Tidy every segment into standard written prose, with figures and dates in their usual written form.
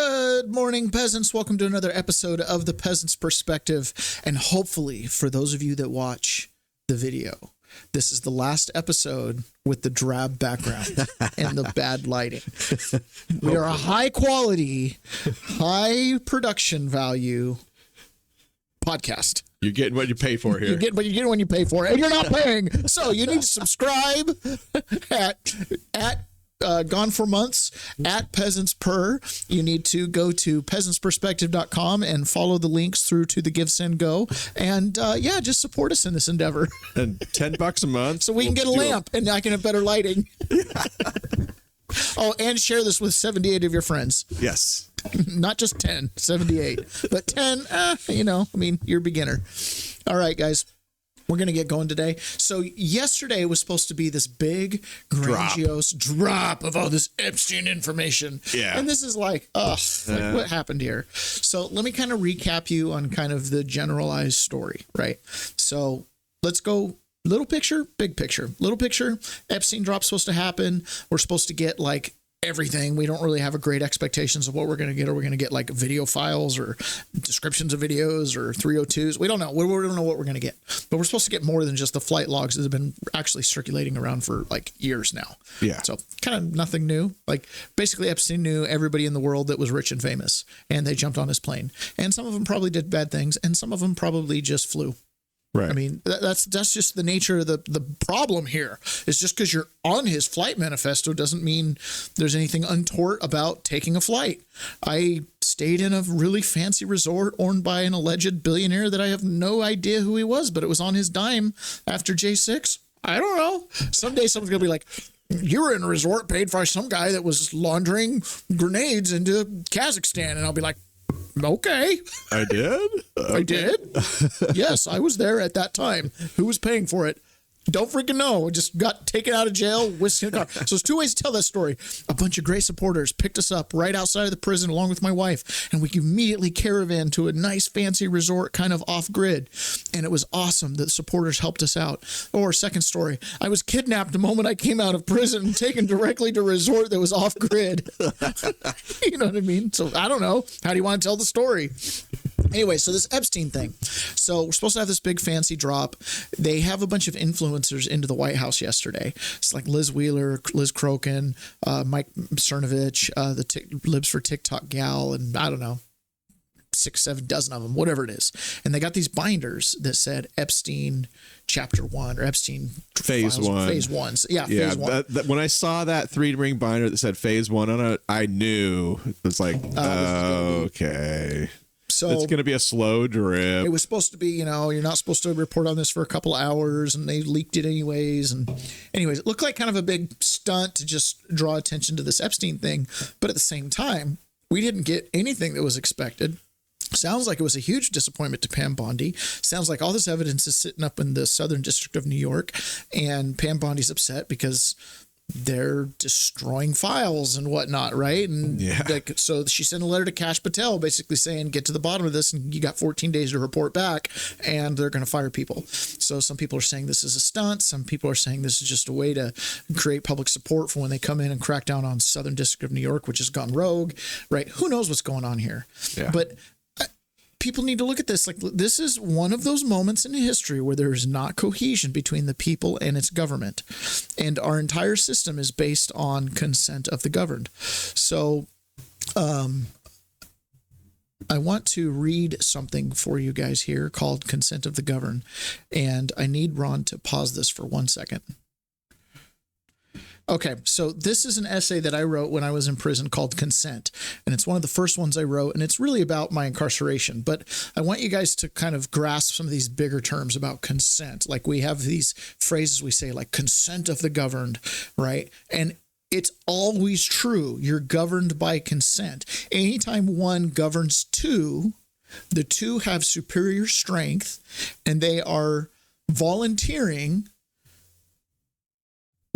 Good morning, peasants. Welcome to another episode of The Peasant's Perspective. And hopefully, for those of you that watch the video, this is the last episode with the drab background and the bad lighting. We are a high quality, high production value podcast. You're getting what you pay for here. You get what you get when you pay for it, and you're not paying. So you need to subscribe at Gone for Months at Peasants Per. You need to go to peasantsperspective.com and follow the links through to the Give, Send, Go. And just support us in this endeavor. And $10 a month. So we can get a lamp and I can have better lighting. Oh, and share this with 78 of your friends. Yes. Not just 10, 78. But 10, you're a beginner. All right, guys. We're going to get going today. So yesterday was supposed to be this big, grandiose drop of all this Epstein information. Yeah. And this is like, what happened here? So let me kind of recap you on kind of the generalized story, right? So let's go little picture, big picture. Little picture, Epstein drop's supposed to happen. We're supposed to get like everything. We don't really have a great expectations of what we're going to get. Are we going to get like video files or descriptions of videos or 302s? We don't know. We don't know what we're going to get, but we're supposed to get more than just the flight logs that have been actually circulating around for like years now. Yeah. So kind of nothing new. Like basically Epstein knew everybody in the world that was rich and famous, and they jumped on his plane, and some of them probably did bad things, and some of them probably just flew. Right. I mean, that's just the nature of the problem here. Is just because you're on his flight manifesto doesn't mean there's anything untoward about taking a flight. I stayed in a really fancy resort owned by an alleged billionaire that I have no idea who he was, but it was on his dime after J6. I don't know. Someday someone's going to be like, you were in a resort paid by some guy that was laundering grenades into Kazakhstan. And I'll be like, okay. I did? I did. Yes, I was there at that time. Who was paying for it? Don't freaking know. Just got taken out of jail, whisked in a car. So there's two ways to tell that story. A bunch of great supporters picked us up right outside of the prison along with my wife, and we immediately caravan to a nice fancy resort kind of off grid. And it was awesome that supporters helped us out. Or second story, I was kidnapped the moment I came out of prison and taken directly to a resort that was off grid. You know what I mean? So I don't know. How do you want to tell the story? Anyway, so this Epstein thing. So we're supposed to have this big fancy drop. They have a bunch of influencers into the White House yesterday. It's like Liz Wheeler, Liz Crokin, Mike Cernovich, the Libs for TikTok gal, and I don't know, 6-7 dozen of them, whatever it is. And they got these binders that said Epstein Chapter 1 or Epstein Phase files, 1. Phase 1. So, yeah, Phase 1. When I saw that 3-ring binder that said Phase 1 on it, I knew. It was like, okay. So it's going to be a slow drip. It was supposed to be, you're not supposed to report on this for a couple of hours, and they leaked it anyways. And anyways, it looked like kind of a big stunt to just draw attention to this Epstein thing. But at the same time, we didn't get anything that was expected. Sounds like it was a huge disappointment to Pam Bondi. Sounds like all this evidence is sitting up in the Southern District of New York, and Pam Bondi's upset because they're destroying files and whatnot, right? And so she sent a letter to Kash Patel basically saying, get to the bottom of this, and you got 14 days to report back, and they're going to fire people. So some people are saying this is a stunt. Some people are saying this is just a way to create public support for when they come in and crack down on Southern District of New York, which has gone rogue, right? Who knows what's going on here? Yeah. But people need to look at this. Like, this is one of those moments in history where there's not cohesion between the people and its government. And our entire system is based on consent of the governed. So I want to read something for you guys here called Consent of the Governed. And I need Ron to pause this for 1 second. Okay, so this is an essay that I wrote when I was in prison called Consent, and it's one of the first ones I wrote, and it's really about my incarceration. But I want you guys to kind of grasp some of these bigger terms about consent. Like, we have these phrases we say, like consent of the governed, right? And it's always true. You're governed by consent. Anytime one governs two, the two have superior strength, and they are volunteering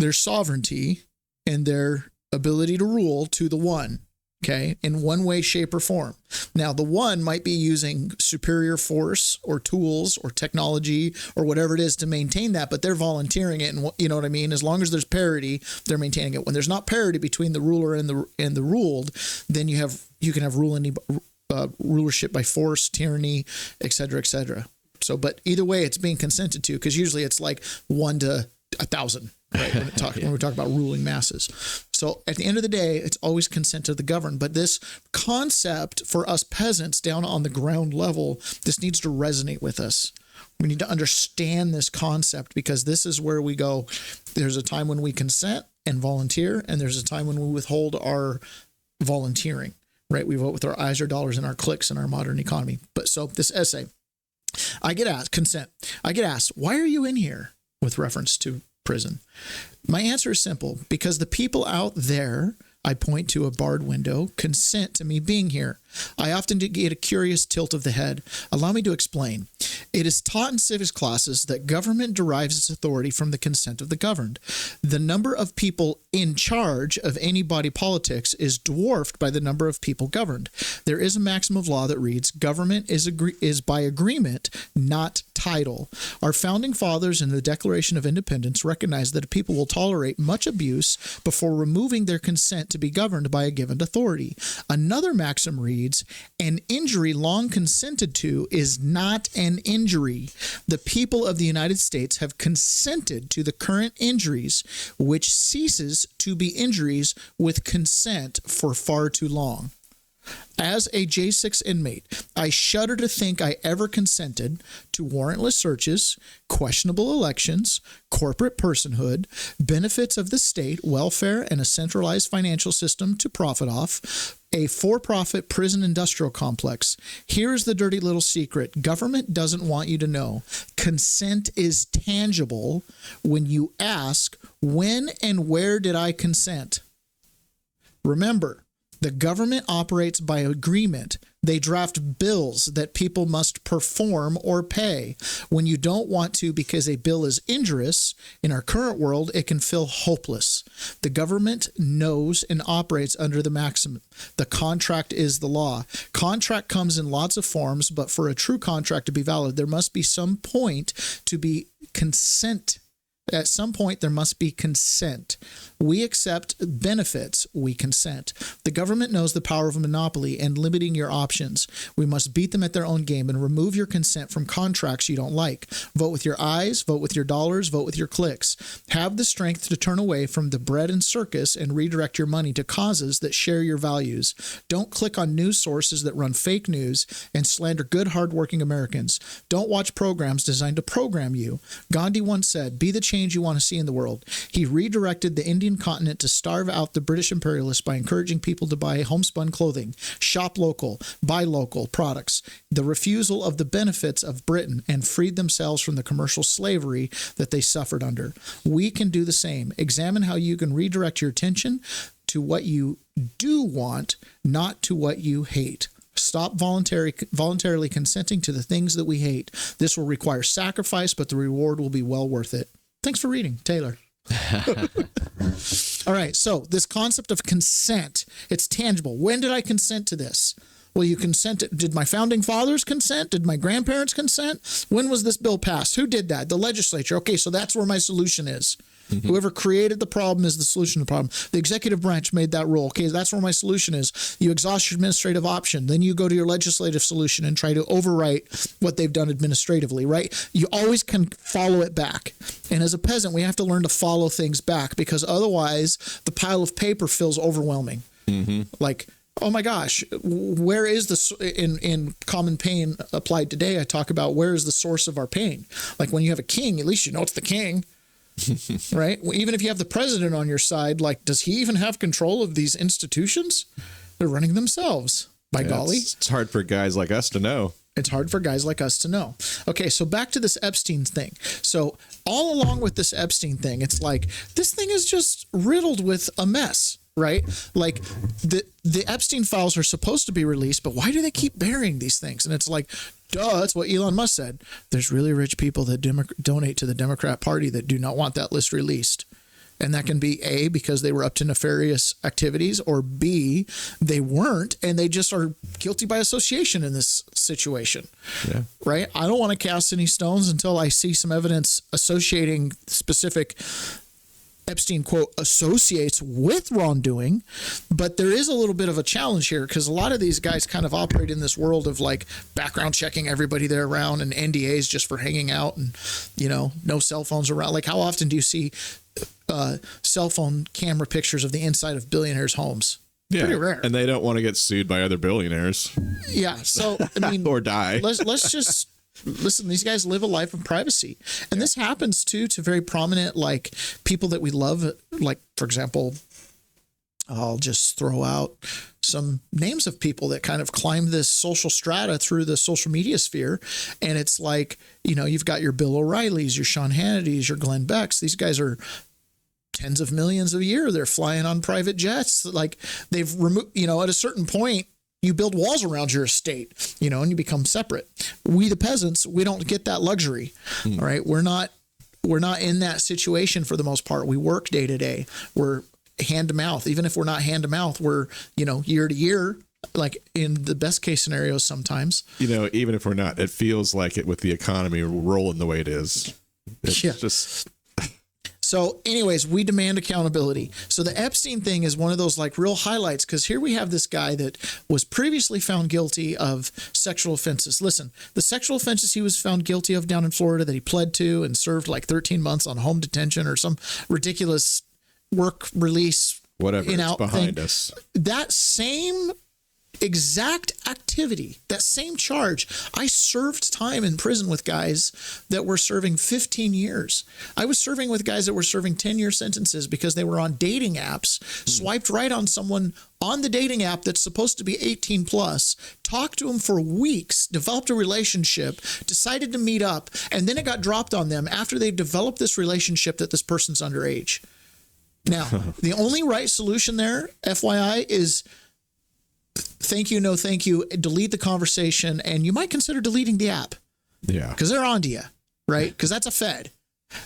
their sovereignty and their ability to rule to the one. Okay, in one way, shape, or form. Now, the one might be using superior force or tools or technology or whatever it is to maintain that, but they're volunteering it, and you know what I mean. As long as there's parity, they're maintaining it. When there's not parity between the ruler and the ruled, then you can have rulership by force, tyranny, et cetera, et cetera. So, but either way, it's being consented to, because usually it's like 1 to 1,000. Right, when we talk about ruling masses. So at the end of the day, it's always consent to the governed. But this concept for us peasants down on the ground level, this needs to resonate with us. We need to understand this concept, because this is where we go. There's a time when we consent and volunteer, and there's a time when we withhold our volunteering. Right, we vote with our eyes, our dollars, and our clicks in our modern economy. But so this essay, I get asked, consent. I get asked, why are you in here, with reference to prison? My answer is simple: because the people out there, I point to a barred window, consent to me being here. I often get a curious tilt of the head. Allow me to explain. It is taught in civics classes that government derives its authority from the consent of the governed. The number of people in charge of any body politics is dwarfed by the number of people governed. There is a maxim of law that reads, government is by agreement, not title. Our founding fathers in the Declaration of Independence recognized that a people will tolerate much abuse before removing their consent to be governed by a given authority. Another maxim reads, an injury long consented to is not an injury. The people of the United States have consented to the current injuries, which ceases to be injuries with consent for far too long. As a J6 inmate, I shudder to think I ever consented to warrantless searches, questionable elections, corporate personhood, benefits of the state, welfare, and a centralized financial system to profit off, a for-profit prison industrial complex. Here's the dirty little secret. Government doesn't want you to know. Consent is tangible when you ask, when and where did I consent? Remember, the government operates by agreement. They draft bills that people must perform or pay. When you don't want to because a bill is injurious, in our current world, it can feel hopeless. The government knows and operates under the maxim. The contract is the law. Contract comes in lots of forms, but for a true contract to be valid, there must be some point to be consent. At some point, there must be consent. We accept benefits. We consent. The government knows the power of a monopoly and limiting your options. We must beat them at their own game and remove your consent from contracts you don't like. Vote with your eyes, vote with your dollars, vote with your clicks. Have the strength to turn away from the bread and circus and redirect your money to causes that share your values. Don't click on news sources that run fake news and slander good, hardworking Americans. Don't watch programs designed to program you. Gandhi once said, be the change you want to see in the world. He redirected the Indian continent to starve out the British imperialists by encouraging people to buy homespun clothing, shop local, buy local products, the refusal of the benefits of Britain, and freed themselves from the commercial slavery that they suffered under. We can do the same. Examine how you can redirect your attention to what you do want, not to what you hate. Stop voluntarily consenting to the things that we hate. This will require sacrifice, but the reward will be well worth it. Thanks for reading, Taylor. All right, so this concept of consent, it's tangible. When did I consent to this? Well, you consent. Did my founding fathers consent? Did my grandparents consent? When was this bill passed? Who did that? The legislature. Okay, so that's where my solution is. Mm-hmm. Whoever created the problem is the solution to the problem. The executive branch made that rule. Okay, that's where my solution is. You exhaust your administrative option. Then you go to your legislative solution and try to overwrite what they've done administratively, right? You always can follow it back. And as a peasant, we have to learn to follow things back, because otherwise the pile of paper feels overwhelming. Mm-hmm. Like, oh my gosh, where is in Common Pain Applied Today, I talk about where is the source of our pain. Like, when you have a king, at least you know it's the king. Right? Even if you have the president on your side, like, does he even have control of these institutions? They're running themselves, by golly. It's hard for guys like us to know. It's hard for guys like us to know. Okay, so back to this Epstein thing. So all along with this Epstein thing, it's like, this thing is just riddled with a mess, right? Like, the Epstein files are supposed to be released, but why do they keep burying these things? And it's like, duh, that's what Elon Musk said. There's really rich people that donate to the Democrat Party that do not want that list released. And that can be A, because they were up to nefarious activities, or B, they weren't, and they just are guilty by association in this situation. Yeah. Right? I don't want to cast any stones until I see some evidence associating specific Epstein, quote, associates with wrongdoing. But there is a little bit of a challenge here, because a lot of these guys kind of operate in this world of like background checking everybody they're around and NDAs just for hanging out, and, you know, no cell phones around. Like, how often do you see cell phone camera pictures of the inside of billionaires' homes? Yeah, pretty rare. And they don't want to get sued by other billionaires. Yeah. So, I mean, or die. Let's just listen. These guys live a life of privacy. And this happens too to very prominent, like, people that we love. Like, for example, I'll just throw out some names of people that kind of climb this social strata through the social media sphere. And it's like, you know, you've got your Bill O'Reillys, your Sean Hannitys, your Glenn Becks. These guys are tens of millions a year. They're flying on private jets. Like, they've removed, you know, at a certain point, you build walls around your estate, you know, and you become separate. We, the peasants, we don't get that luxury. All right. We're not in that situation for the most part. We work day to day. We're hand to mouth. Even if we're not hand to mouth, we're, you know, year to year, like in the best case scenarios sometimes. You know, even if we're not, it feels like it with the economy rolling the way it is. It's just... So anyways, we demand accountability. So the Epstein thing is one of those like real highlights, because here we have this guy that was previously found guilty of sexual offenses. Listen, the sexual offenses he was found guilty of down in Florida that he pled to and served like 13 months on home detention or some ridiculous work release. Whatever, it's behind thing. us. That same exact activity, that same charge, I served time in prison with guys that were serving 15 years. I was serving with guys that were serving 10-year sentences because they were on dating apps, swiped right on someone on the dating app that's supposed to be 18 plus, talked to him for weeks, developed a relationship, decided to meet up, and then it got dropped on them after they've developed this relationship that this person's underage. Now, the only right solution there, FYI, is thank you, no thank you, delete the conversation, and you might consider deleting the app. Yeah. Because they're on to you, right? Because that's a Fed,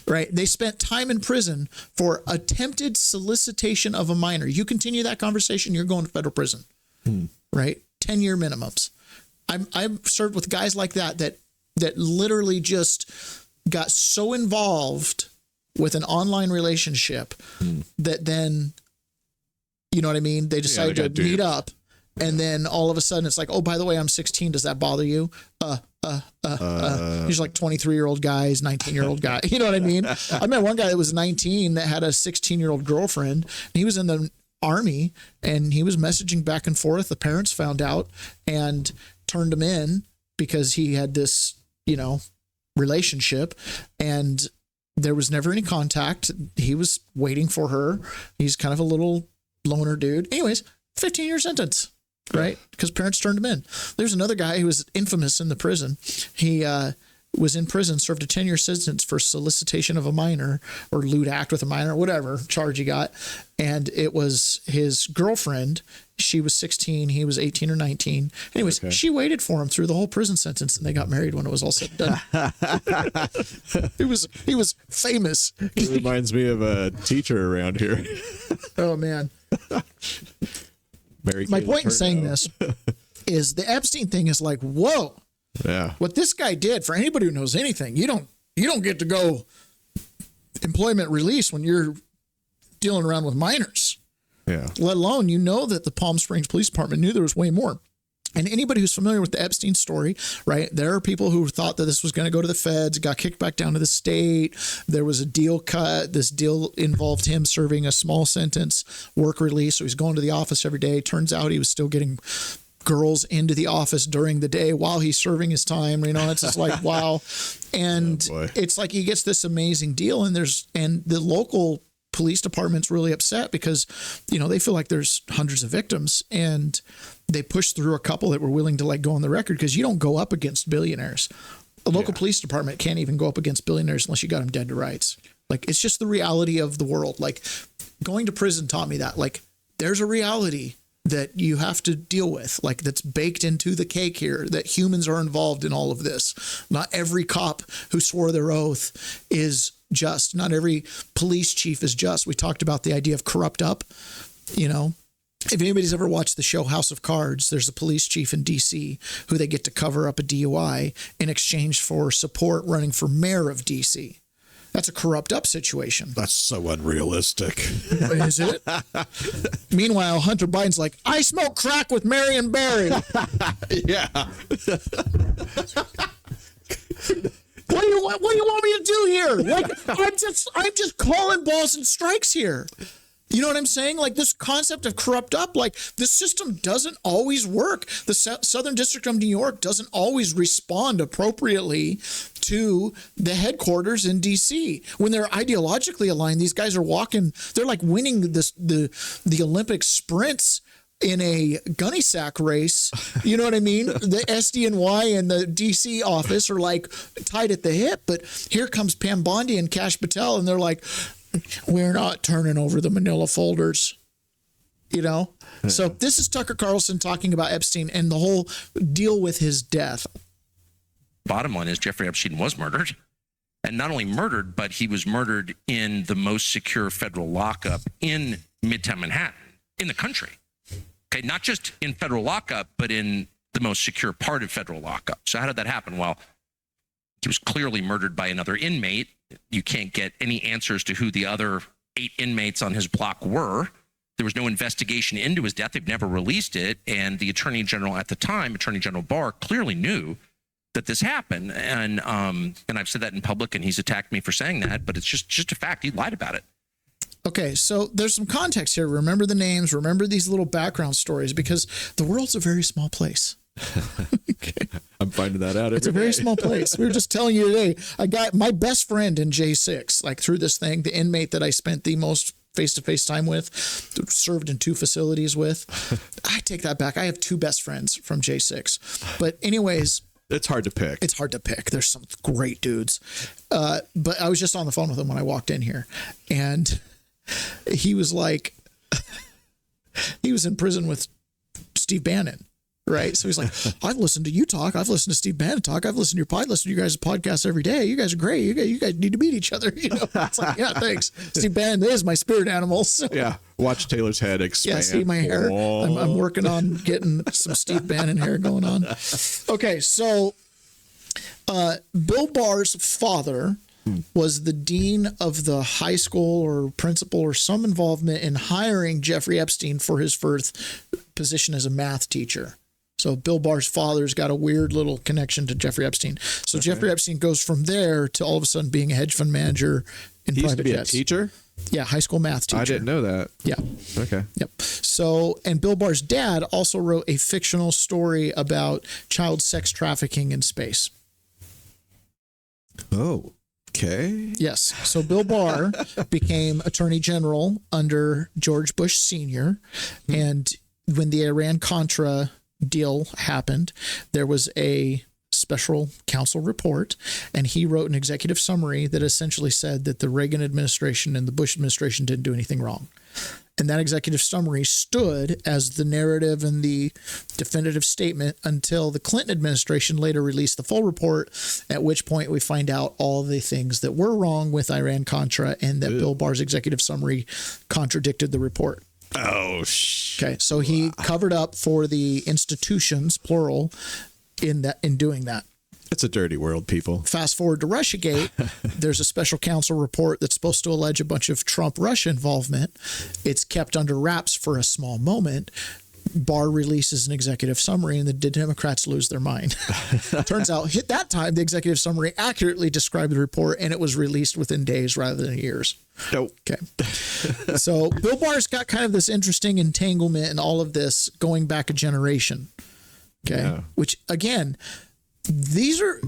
right? They spent time in prison for attempted solicitation of a minor. You continue that conversation, you're going to federal prison, right? 10-year minimums. I've served with guys like that literally just got so involved with an online relationship that then, you know what I mean? They decided to meet up. And then all of a sudden it's like, oh, by the way, I'm 16. Does that bother you? He's like 23-year-old guy, he's 19-year-old guy. You know what I mean? I met one guy that was 19 that had a 16-year-old girlfriend. And he was in the Army and he was messaging back and forth. The parents found out and turned him in because he had this, you know, relationship, and there was never any contact. He was waiting for her. He's kind of a little loner dude. Anyways, 15-year sentence. Right? Because parents turned him in. There's another guy who was infamous in the prison. He was in prison, served a 10-year sentence for solicitation of a minor or lewd act with a minor, whatever charge he got. And it was his girlfriend. She was 16. He was 18 or 19. Anyways, she waited for him through the whole prison sentence, and they got married when it was all said and done. He was famous. It reminds me of a teacher around here. Oh, man. My point in saying this is the Epstein thing is like, whoa, what this guy did, for anybody who knows anything, you don't get to go employment release when you're dealing around with minors. Yeah. Let alone, you know, that the Palm Springs Police Department knew there was way more. And anybody who's familiar with the Epstein story, right, there are people who thought that this was going to go to the feds, got kicked back down to the state. There was a deal cut. This deal involved him serving a small sentence, work release. So he's going to the office every day. Turns out he was still getting girls into the office during the day while he's serving his time. You know, it's just like, wow. And it's like he gets this amazing deal, and the local police department's really upset because, you know, they feel like there's hundreds of victims, and they pushed through a couple that were willing to like go on the record, because you don't go up against billionaires. A local police department can't even go up against billionaires unless you got them dead to rights. Like, it's just the reality of the world. Like, going to prison taught me that. Like, there's a reality that you have to deal with, like, that's baked into the cake here, that humans are involved in all of this. Not every cop who swore their oath is just. Not every police chief is just. We talked about the idea of corrupt up, you know. If anybody's ever watched the show House of Cards, there's a police chief in D.C. who they get to cover up a DUI in exchange for support running for mayor of D.C. That's a corrupt up situation. That's so unrealistic. Is it? Meanwhile, Hunter Biden's like, I smoke crack with Marion Barry. Yeah. What do you want me to do here? Like, I'm just calling balls and strikes here. You know what I'm saying? Like, this concept of corrupt up, like, the system doesn't always work. The Southern District of New York doesn't always respond appropriately to the headquarters in D.C. When they're ideologically aligned, these guys are walking, they're like winning the Olympic sprints in a gunny sack race. You know what I mean? The SDNY and the DC office are like tied at the hip, but here comes Pam Bondi and Kash Patel, and they're like, we're not turning over the manila folders, you know? So this is Tucker Carlson talking about Epstein and the whole deal with his death. Bottom line is Jeffrey Epstein was murdered. And not only murdered, but he was murdered in the most secure federal lockup in Midtown Manhattan, in the country. Okay, not just in federal lockup, but in the most secure part of federal lockup. So how did that happen? Well, he was clearly murdered by another inmate. You can't get any answers to who the other 8 inmates on his block were. There was no investigation into his death. They've never released it. And the Attorney General at the time, Attorney General Barr, clearly knew that this happened. And I've said that in public, and he's attacked me for saying that, but it's just a fact. He lied about it. Okay, so there's some context here. Remember the names, remember these little background stories, because the world's a very small place. Okay. I'm finding that out. It's a very small place. We were just telling you today, I got my best friend in J6, like through this thing, the inmate that I spent the most face-to-face time with, served in 2 facilities with. I take that back. I have 2 best friends from J6. But anyways, it's hard to pick. It's hard to pick. There's some great dudes. But I was just on the phone with him when I walked in here, and he was like, he was in prison with Steve Bannon. Right. So he's like, I've listened to you talk. I've listened to Steve Bannon talk. I've listened to your pod. Listen to you guys' podcasts every day. You guys are great. You guys need to meet each other. You know, it's like, yeah, thanks. Steve Bannon is my spirit animal. So. Yeah. Watch Taylor's head expand. Yeah. See my hair. I'm working on getting some Steve Bannon hair going on. Okay. So Bill Barr's father was the dean of the high school or principal or some involvement in hiring Jeffrey Epstein for his first position as a math teacher. So Bill Barr's father's got a weird little connection to Jeffrey Epstein. So okay. Jeffrey Epstein goes from there to all of a sudden being a hedge fund manager in he private used to be jets. A teacher? Yeah, high school math teacher. I didn't know that. Yeah. Okay. Yep. So, and Bill Barr's dad also wrote a fictional story about child sex trafficking in space. Oh, okay. Yes. So Bill Barr became Attorney General under George Bush Sr. And when the Iran-Contra deal happened, there was a special counsel report, and he wrote an executive summary that essentially said that the Reagan administration and the Bush administration didn't do anything wrong. And that executive summary stood as the narrative and the definitive statement until the Clinton administration later released the full report, at which point we find out all the things that were wrong with Iran-Contra and that Bill Barr's executive summary contradicted the report. Oh, okay. So he covered up for the institutions, plural, in doing that. It's a dirty world, people. Fast forward to Russiagate. There's a special counsel report that's supposed to allege a bunch of Trump-Russia involvement. It's kept under wraps for a small moment. Barr releases an executive summary, and the Democrats lose their mind. Turns out, at that time, the executive summary accurately described the report, and it was released within days rather than years. Nope. Okay. So Bill Barr's got kind of this interesting entanglement in all of this going back a generation. Okay. Yeah. Which, again, these are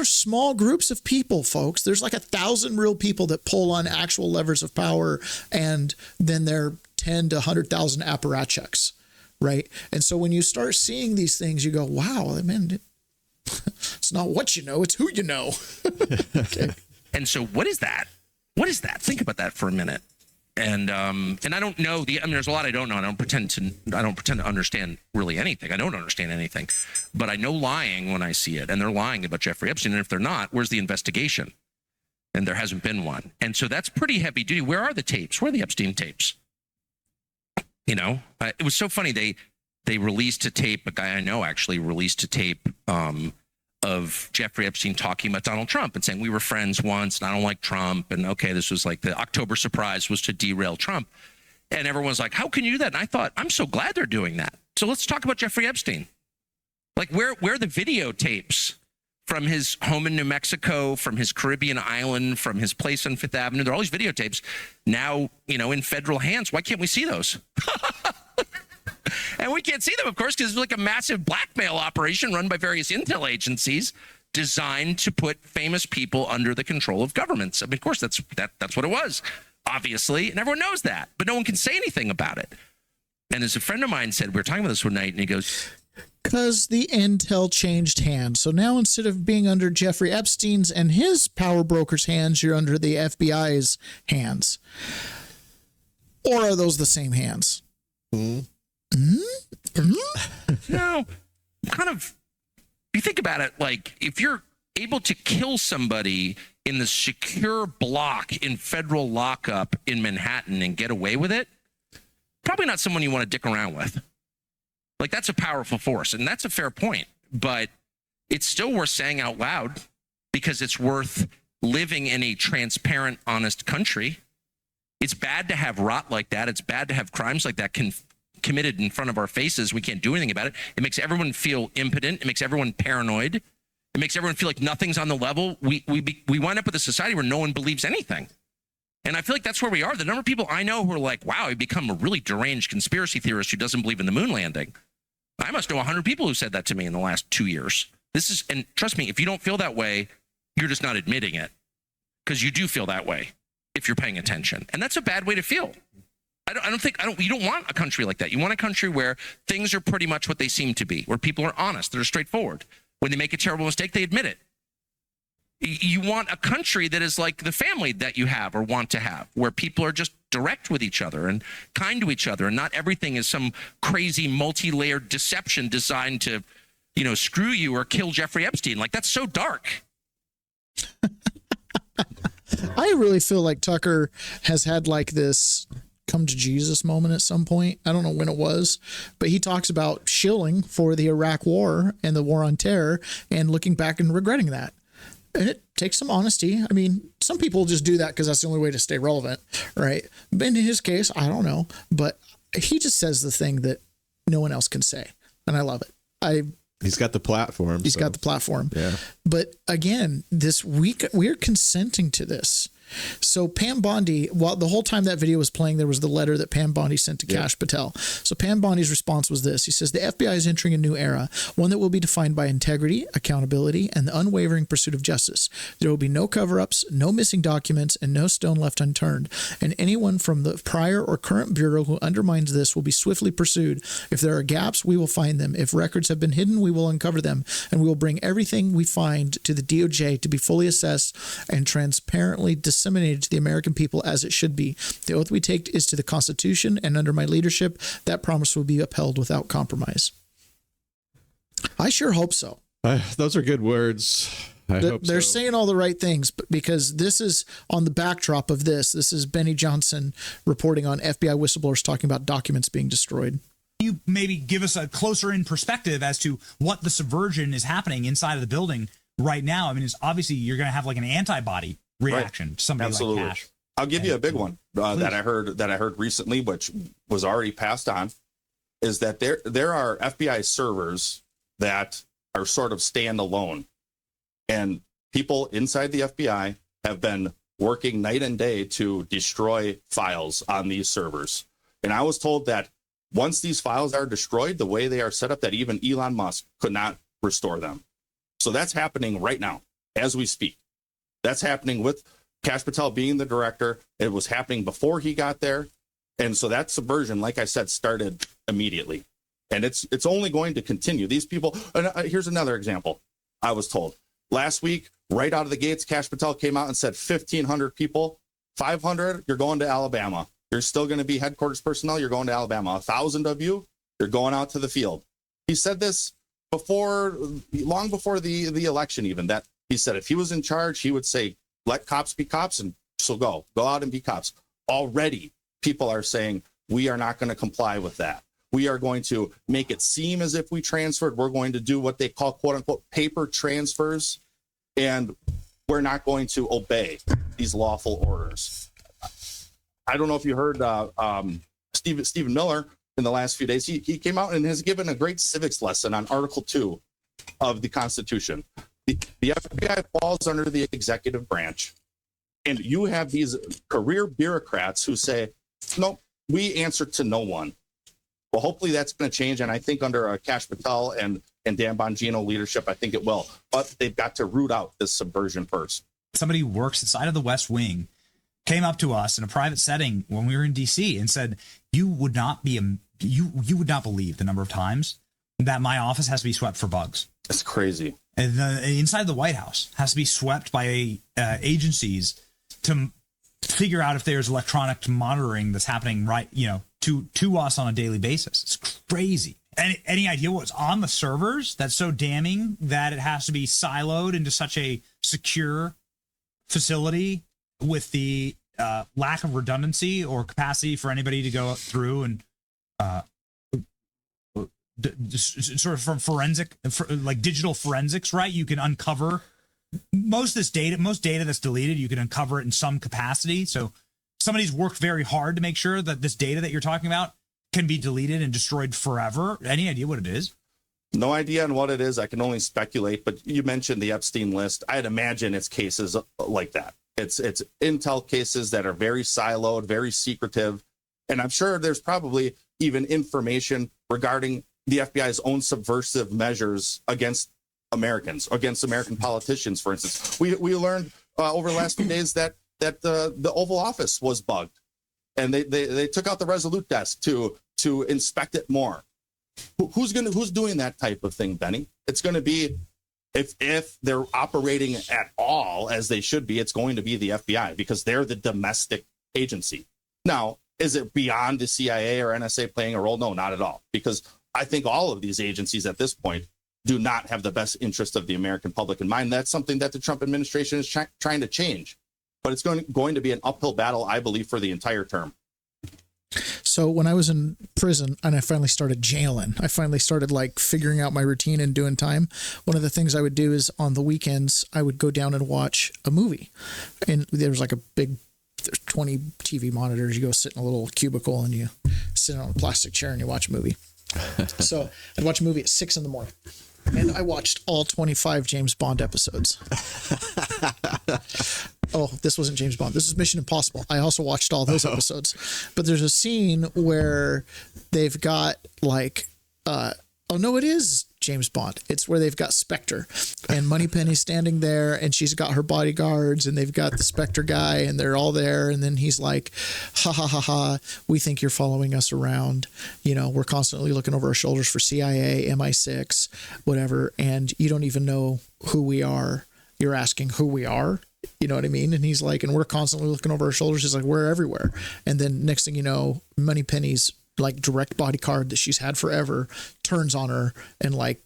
small groups of people, folks. There's like 1,000 real people that pull on actual levers of power, and then there are 10 to 100,000 apparatchiks. Right. And so when you start seeing these things, you go, wow, man, it's not what you know, it's who you know. Okay. And so what is that? What is that? Think about that for a minute. And I don't know there's a lot I don't know. I don't pretend to understand really anything. I don't understand anything, but I know lying when I see it, and they're lying about Jeffrey Epstein. And if they're not, where's the investigation? and there hasn't been one. And so that's pretty heavy duty. Where are the tapes? Where are the Epstein tapes? You know, it was so funny. They released a tape. A guy I know actually released a tape of Jeffrey Epstein talking about Donald Trump and saying we were friends once and I don't like Trump. And okay, this was like the October surprise was to derail Trump. And everyone's like, how can you do that? And I thought, I'm so glad they're doing that. So let's talk about Jeffrey Epstein. Like where are the videotapes from his home in New Mexico, from his Caribbean island, from his place on Fifth Avenue? There are all these videotapes now, you know, in federal hands. Why can't we see those? And we can't see them, of course, because it's like a massive blackmail operation run by various intel agencies designed to put famous people under the control of governments. I mean, of course, that's what it was, obviously, and everyone knows that, but no one can say anything about it. And as a friend of mine said, we were talking about this one night, and he goes, because the intel changed hands. So now instead of being under Jeffrey Epstein's and his power broker's hands, you're under the FBI's hands. Or are those the same hands? No, kind of, you think about it, like if you're able to kill somebody in the secure block in federal lockup in Manhattan and get away with it, probably not someone you want to dick around with. Like that's a powerful force, and that's a fair point, but it's still worth saying out loud because it's worth living in a transparent, honest country. It's bad to have rot like that. It's bad to have crimes like that committed in front of our faces. We can't do anything about it. It makes everyone feel impotent. It makes everyone paranoid. It makes everyone feel like nothing's on the level. We wind up with a society where no one believes anything. And I feel like that's where we are. The number of people I know who are like, wow, I've become a really deranged conspiracy theorist who doesn't believe in the moon landing. I must know 100 people who said that to me in the last 2 years. And trust me, if you don't feel that way, you're just not admitting it, because you do feel that way if you're paying attention. And that's a bad way to feel. You don't want a country like that. You want a country where things are pretty much what they seem to be, where people are honest, they're straightforward. When they make a terrible mistake, they admit it. You want a country that is like the family that you have or want to have, where people are just direct with each other and kind to each other, and not everything is some crazy multi-layered deception designed to, you know, screw you or kill Jeffrey Epstein. Like, that's so dark. I really feel like Tucker has had like this come to Jesus moment at some point. I don't know when it was, but he talks about shilling for the Iraq war and the war on terror and looking back and regretting that. And it takes some honesty. I mean, some people just do that because that's the only way to stay relevant, right? But in his case, I don't know. But he just says the thing that no one else can say. And I love it. He's got the platform. He's got the platform. Yeah. But again, this week, we're consenting to this. So Pam Bondi, while the whole time that video was playing, there was the letter that Pam Bondi sent to Kash Patel. So Pam Bondi's response was this. He says, the FBI is entering a new era, one that will be defined by integrity, accountability, and the unwavering pursuit of justice. There will be no cover-ups, no missing documents, and no stone left unturned. And anyone from the prior or current bureau who undermines this will be swiftly pursued. If there are gaps, we will find them. If records have been hidden, we will uncover them. And we will bring everything we find to the DOJ to be fully assessed and transparently disseminated to the American people as it should be. The oath we take is to the Constitution, and under my leadership, that promise will be upheld without compromise. I sure hope so. Those are good words. They're saying all the right things, but because this is on the backdrop of this. This is Benny Johnson reporting on FBI whistleblowers talking about documents being destroyed. You maybe give us a closer in perspective as to what the subversion is happening inside of the building right now. I mean, it's obviously you're going to have like an antibody reaction to somebody Absolutely. like Kash. I'll give you a big one that I heard recently, which was already passed on, is that there are FBI servers that are sort of standalone, and people inside the FBI have been working night and day to destroy files on these servers. And I was told that once these files are destroyed, the way they are set up, that even Elon Musk could not restore them. So that's happening right now as we speak. That's happening with Kash Patel being the director. It was happening before he got there. And so that subversion, like I said, started immediately. And it's only going to continue. These people, here's another example. I was told last week, right out of the gates, Kash Patel came out and said 1,500 people, 500, you're going to Alabama. You're still going to be headquarters personnel. You're going to Alabama. 1,000 of you, you're going out to the field. He said this long before the election, even, that he said if he was in charge, he would say, let cops be cops, and so go out and be cops. Already, people are saying, we are not going to comply with that. We are going to make it seem as if we transferred. We're going to do what they call, quote unquote, paper transfers, and we're not going to obey these lawful orders. I don't know if you heard Stephen Miller in the last few days. He came out and has given a great civics lesson on Article 2 of the Constitution. The FBI falls under the executive branch, and you have these career bureaucrats who say, no, we answer to no one. Well, hopefully that's going to change, and I think under Kash Patel and Dan Bongino leadership, I think it will. But they've got to root out this subversion first. Somebody who works inside of the West Wing came up to us in a private setting when we were in D.C. and said, you would not believe the number of times that my office has to be swept for bugs. It's crazy. And inside the White House has to be swept by agencies to figure out if there's electronic monitoring that's happening right, to us on a daily basis. It's crazy. Any idea what's on the servers that's so damning that it has to be siloed into such a secure facility with the lack of redundancy or capacity for anybody to go through and sort of from like digital forensics, right? You can uncover most data that's deleted, you can uncover it in some capacity. So somebody's worked very hard to make sure that this data that you're talking about can be deleted and destroyed forever. Any idea what it is? No idea on what it is. I can only speculate, but you mentioned the Epstein list. I'd imagine it's cases like that. It's intel cases that are very siloed, very secretive. And I'm sure there's probably even information regarding the FBI's own subversive measures against Americans, against American politicians, for instance. We learned over the last few days that the Oval Office was bugged, and they took out the Resolute desk to inspect it more. Who's doing that type of thing, Benny? It's going to be, if they're operating at all as they should be, it's going to be the FBI, because they're the domestic agency. Now, is it beyond the CIA or NSA playing a role? No, not at all, because I think all of these agencies at this point do not have the best interest of the American public in mind. That's something that the Trump administration is trying to change. But it's going to be an uphill battle, I believe, for the entire term. So when I was in prison and I finally started jailing, I finally started like figuring out my routine and doing time. One of the things I would do is on the weekends, I would go down and watch a movie. And there was like a big 20 TV monitors. You go sit in a little cubicle and you sit on a plastic chair and you watch a movie. So I'd watch a movie at 6 a.m. and I watched all 25 James Bond episodes. Oh, this wasn't James Bond. This is Mission Impossible. I also watched all those episodes. But there's a scene where they've got like, oh no, it is James Bond. It's where they've got Spectre and Moneypenny's standing there and she's got her bodyguards and they've got the Spectre guy and they're all there. And then he's like, ha ha ha ha, we think you're following us around. We're constantly looking over our shoulders for CIA, MI6, whatever. And you don't even know who we are. You're asking who we are. You know what I mean? And he's like, and we're constantly looking over our shoulders. He's like, we're everywhere. And then next thing you know, Moneypenny's like direct bodyguard that she's had forever turns on her and like,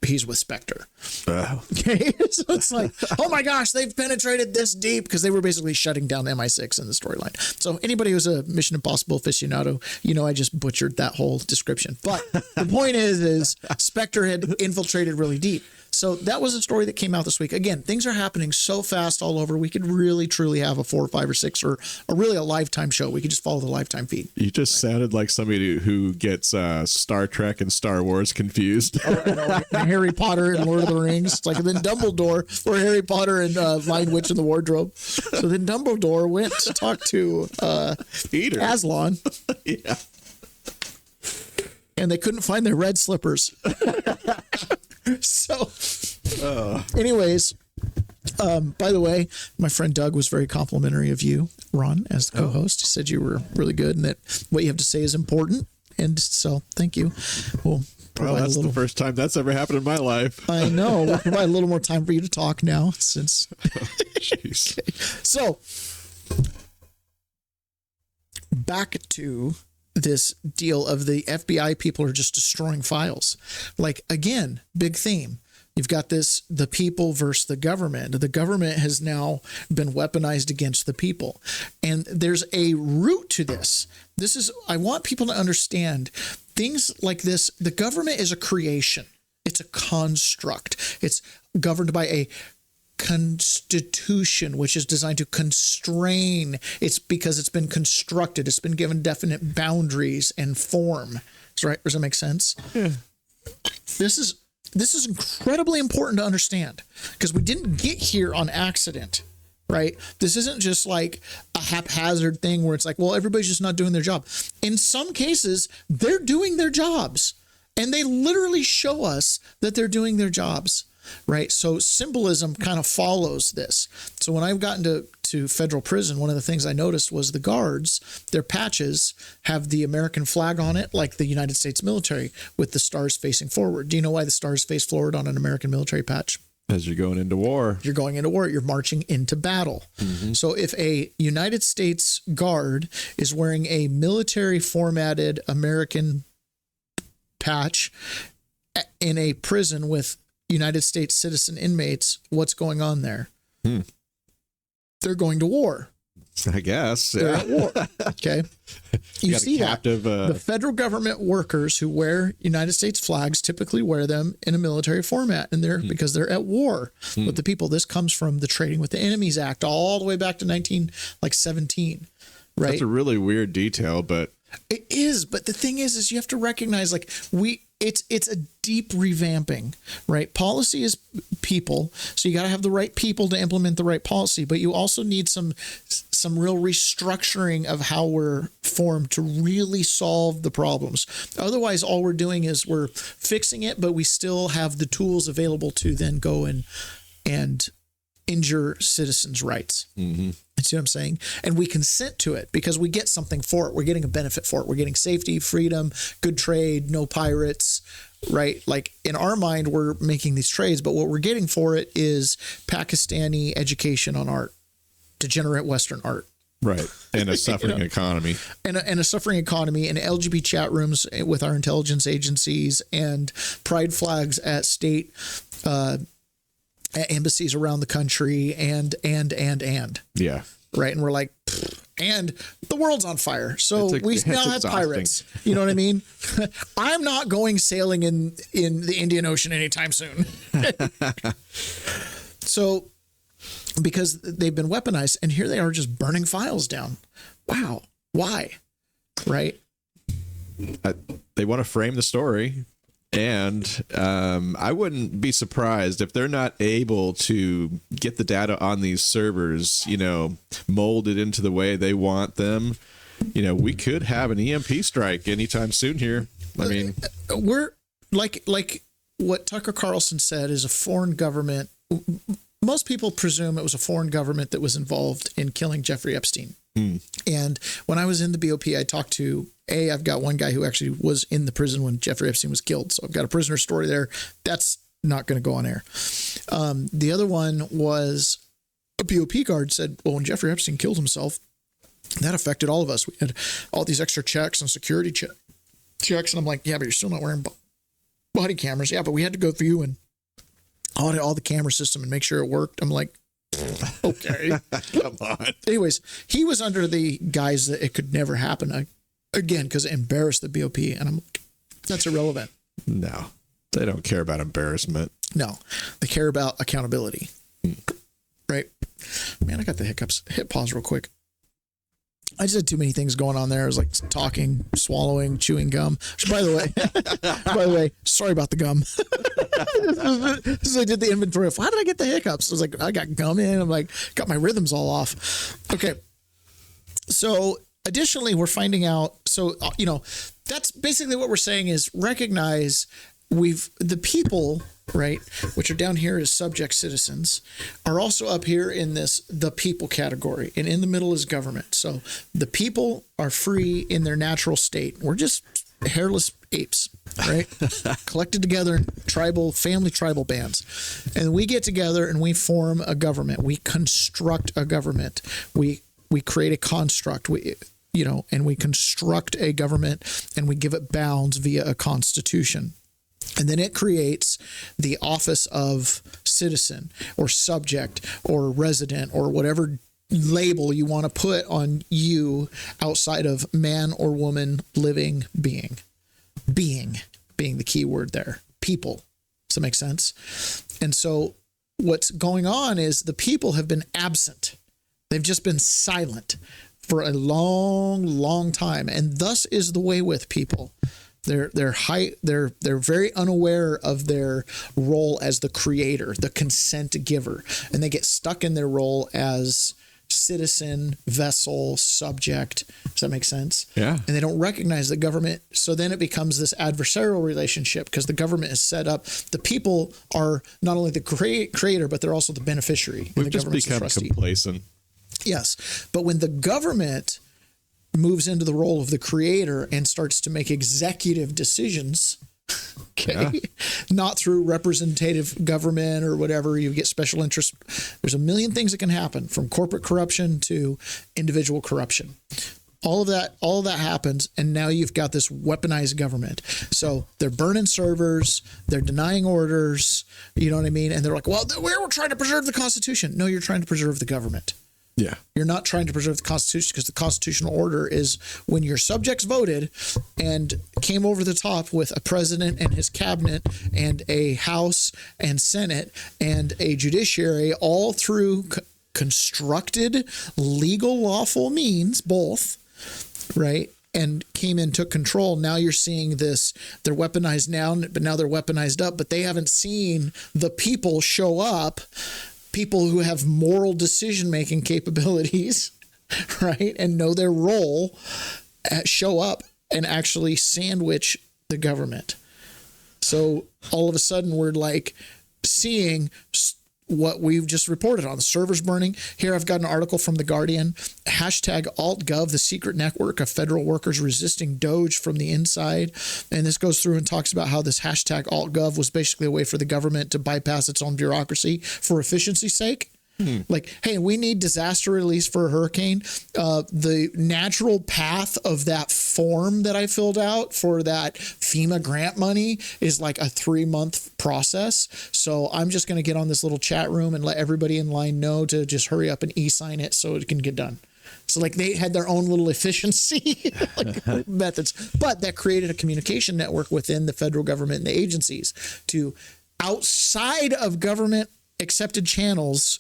he's with Spectre. Okay. So it's like, oh my gosh, they've penetrated this deep, because they were basically shutting down MI6 in the storyline. So anybody who's a Mission Impossible aficionado, I just butchered that whole description. But the point is Spectre had infiltrated really deep. So that was a story that came out this week. Again, things are happening so fast all over. We could really, truly have a 4 or 5 or 6 or really a Lifetime show. We could just follow the Lifetime feed. You just sounded like somebody who gets Star Trek and Star Wars confused. And Harry Potter and Lord of the Rings. It's like, and then Dumbledore, or Harry Potter and Lion Witch in the Wardrobe. So then Dumbledore went to talk to Peter. Aslan. Yeah. And they couldn't find their red slippers. So, anyways, by the way, my friend Doug was very complimentary of you, Ron, as the co-host. He said you were really good and that what you have to say is important. And so, thank you. Well, that's the first time that's ever happened in my life. I know. We'll provide a little more time for you to talk now, since. Jeez. Okay. So, back to this deal of the FBI people are just destroying files. Like, again, big theme. You've got the people versus the government. The government has now been weaponized against the people. And there's a root to this. I want people to understand things like this. The government is a creation. It's a construct. It's governed by a constitution, which is designed to constrain. It's because it's been constructed. It's been given definite boundaries and form. Right? Does that make sense? Yeah. This is incredibly important to understand because we didn't get here on accident, right? This isn't just like a haphazard thing where it's like, well, everybody's just not doing their job. In some cases, they're doing their jobs, and they literally show us that they're doing their jobs, right? So symbolism kind of follows this. So when I've gotten to federal prison, one of the things I noticed was the guards, their patches have the American flag on it, like the United States military, with the stars facing forward. Do you know why the stars face forward on an American military patch? As you're going into war. You're going into war. You're marching into battle. Mm-hmm. So if a United States guard is wearing a military formatted American patch in a prison with United States citizen inmates, what's going on there? They're going to war. I guess. They're at war. Okay. You see captive, that. The federal government workers who wear United States flags typically wear them in a military format, and because they're at war with the people. This comes from the Trading with the Enemies Act all the way back to 1917. Right. That's a really weird detail, but it is. But the thing is you have to recognize it's a deep revamping, right? Policy is people. So you got to have the right people to implement the right policy, but you also need some real restructuring of how we're formed to really solve the problems. Otherwise, all we're doing is we're fixing it, but we still have the tools available to then go and injure citizens' rights. Mm-hmm. You see what I'm saying? And we consent to it because we get something for it. We're getting a benefit for it. We're getting safety, freedom, good trade, no pirates, right? Like in our mind, we're making these trades, but what we're getting for it is Pakistani education on art, degenerate Western art. Right. And a suffering economy. And a suffering economy, and LGBT chat rooms with our intelligence agencies, and pride flags at state embassies around the country, and yeah, right. And we're like, and the world's on fire, so we now have pirates. You know what I mean? I'm not going sailing in the Indian Ocean anytime soon. So because they've been weaponized, and here they are just burning files down. Wow, why? Right? They want to frame the story. And I wouldn't be surprised if they're not able to get the data on these servers, molded into the way they want them. We could have an EMP strike anytime soon here. I mean, we're like what Tucker Carlson said is a foreign government. Most people presume it was a foreign government that was involved in killing Jeffrey Epstein. And when I was in the BOP, I talked to I've got one guy who actually was in the prison when Jeffrey Epstein was killed. So I've got a prisoner story there. That's not going to go on air. The other one was a BOP guard said, well, when Jeffrey Epstein killed himself, that affected all of us. We had all these extra checks and security checks. And I'm like, yeah, but you're still not wearing body cameras. Yeah, but we had to go through and audit all the camera system and make sure it worked. I'm like, okay. Come on. Anyways, he was under the guise that it could never happen again because it embarrassed the BOP. And I'm like, that's irrelevant. No, they don't care about embarrassment. No, they care about accountability. Right? Man, I got the hiccups. Hit pause real quick. I just had too many things going on there. I was like talking, swallowing, chewing gum. Which, by the way, sorry about the gum. This is I did the inventory of how did I get the hiccups? I was like, I got gum in. I'm like, got my rhythms all off. Okay. So additionally, we're finding out. So, that's basically what we're saying is recognize the people, right, which are down here as subject citizens, are also up here in the people category, and in the middle is government. So the people are free in their natural state. We're just hairless apes, right? Collected together in tribal bands. And we get together and we form a government. We construct a government. We create a construct. And we construct a government and we give it bounds via a constitution. And then it creates the office of citizen or subject or resident or whatever label you want to put on you outside of man or woman, living being. Being being the key word there. People. Does that make sense? And so what's going on is the people have been absent. They've just been silent for a long, long time. And thus is the way with people. They're very unaware of their role as the creator, the consent giver, and they get stuck in their role as citizen, vessel, subject. Does that make sense? Yeah. And they don't recognize the government. So then it becomes this adversarial relationship because the government is set up. The people are not only the creator, but they're also the beneficiary. We've the just government's the become trustee. complacent. Yes. But when the government moves into the role of the creator and starts to make executive decisions, okay, not through representative government or whatever, you get special interest. There's a million things that can happen, from corporate corruption to individual corruption. All of that happens, and now you've got this weaponized government. So they're burning servers, they're denying orders, you know what I mean? And they're like, well, we're trying to preserve the Constitution. No, you're trying to preserve the government. Yeah. You're not trying to preserve the Constitution, because the constitutional order is when your subjects voted and came over the top with a president and his cabinet and a House and Senate and a judiciary, all through constructed legal lawful means, both, right? And came in, took control. Now you're seeing this, they're weaponized now, but now they're weaponized up, but they haven't seen the people show up. People who have moral decision-making capabilities, right, and know their role, show up and actually sandwich the government. So all of a sudden we're like seeing what we've just reported on. The servers burning. Here I've got an article from The Guardian. #AltGov, the secret network of federal workers resisting Doge from the inside. And this goes through and talks about how this #AltGov was basically a way for the government to bypass its own bureaucracy for efficiency's sake. Like, hey, we need disaster release for a hurricane. The natural path of that form that I filled out for that FEMA grant money is like a 3-month process. So I'm just going to get on this little chat room and let everybody in line know to just hurry up and e-sign it so it can get done. So like they had their own little efficiency methods, but that created a communication network within the federal government and the agencies to, outside of government accepted channels.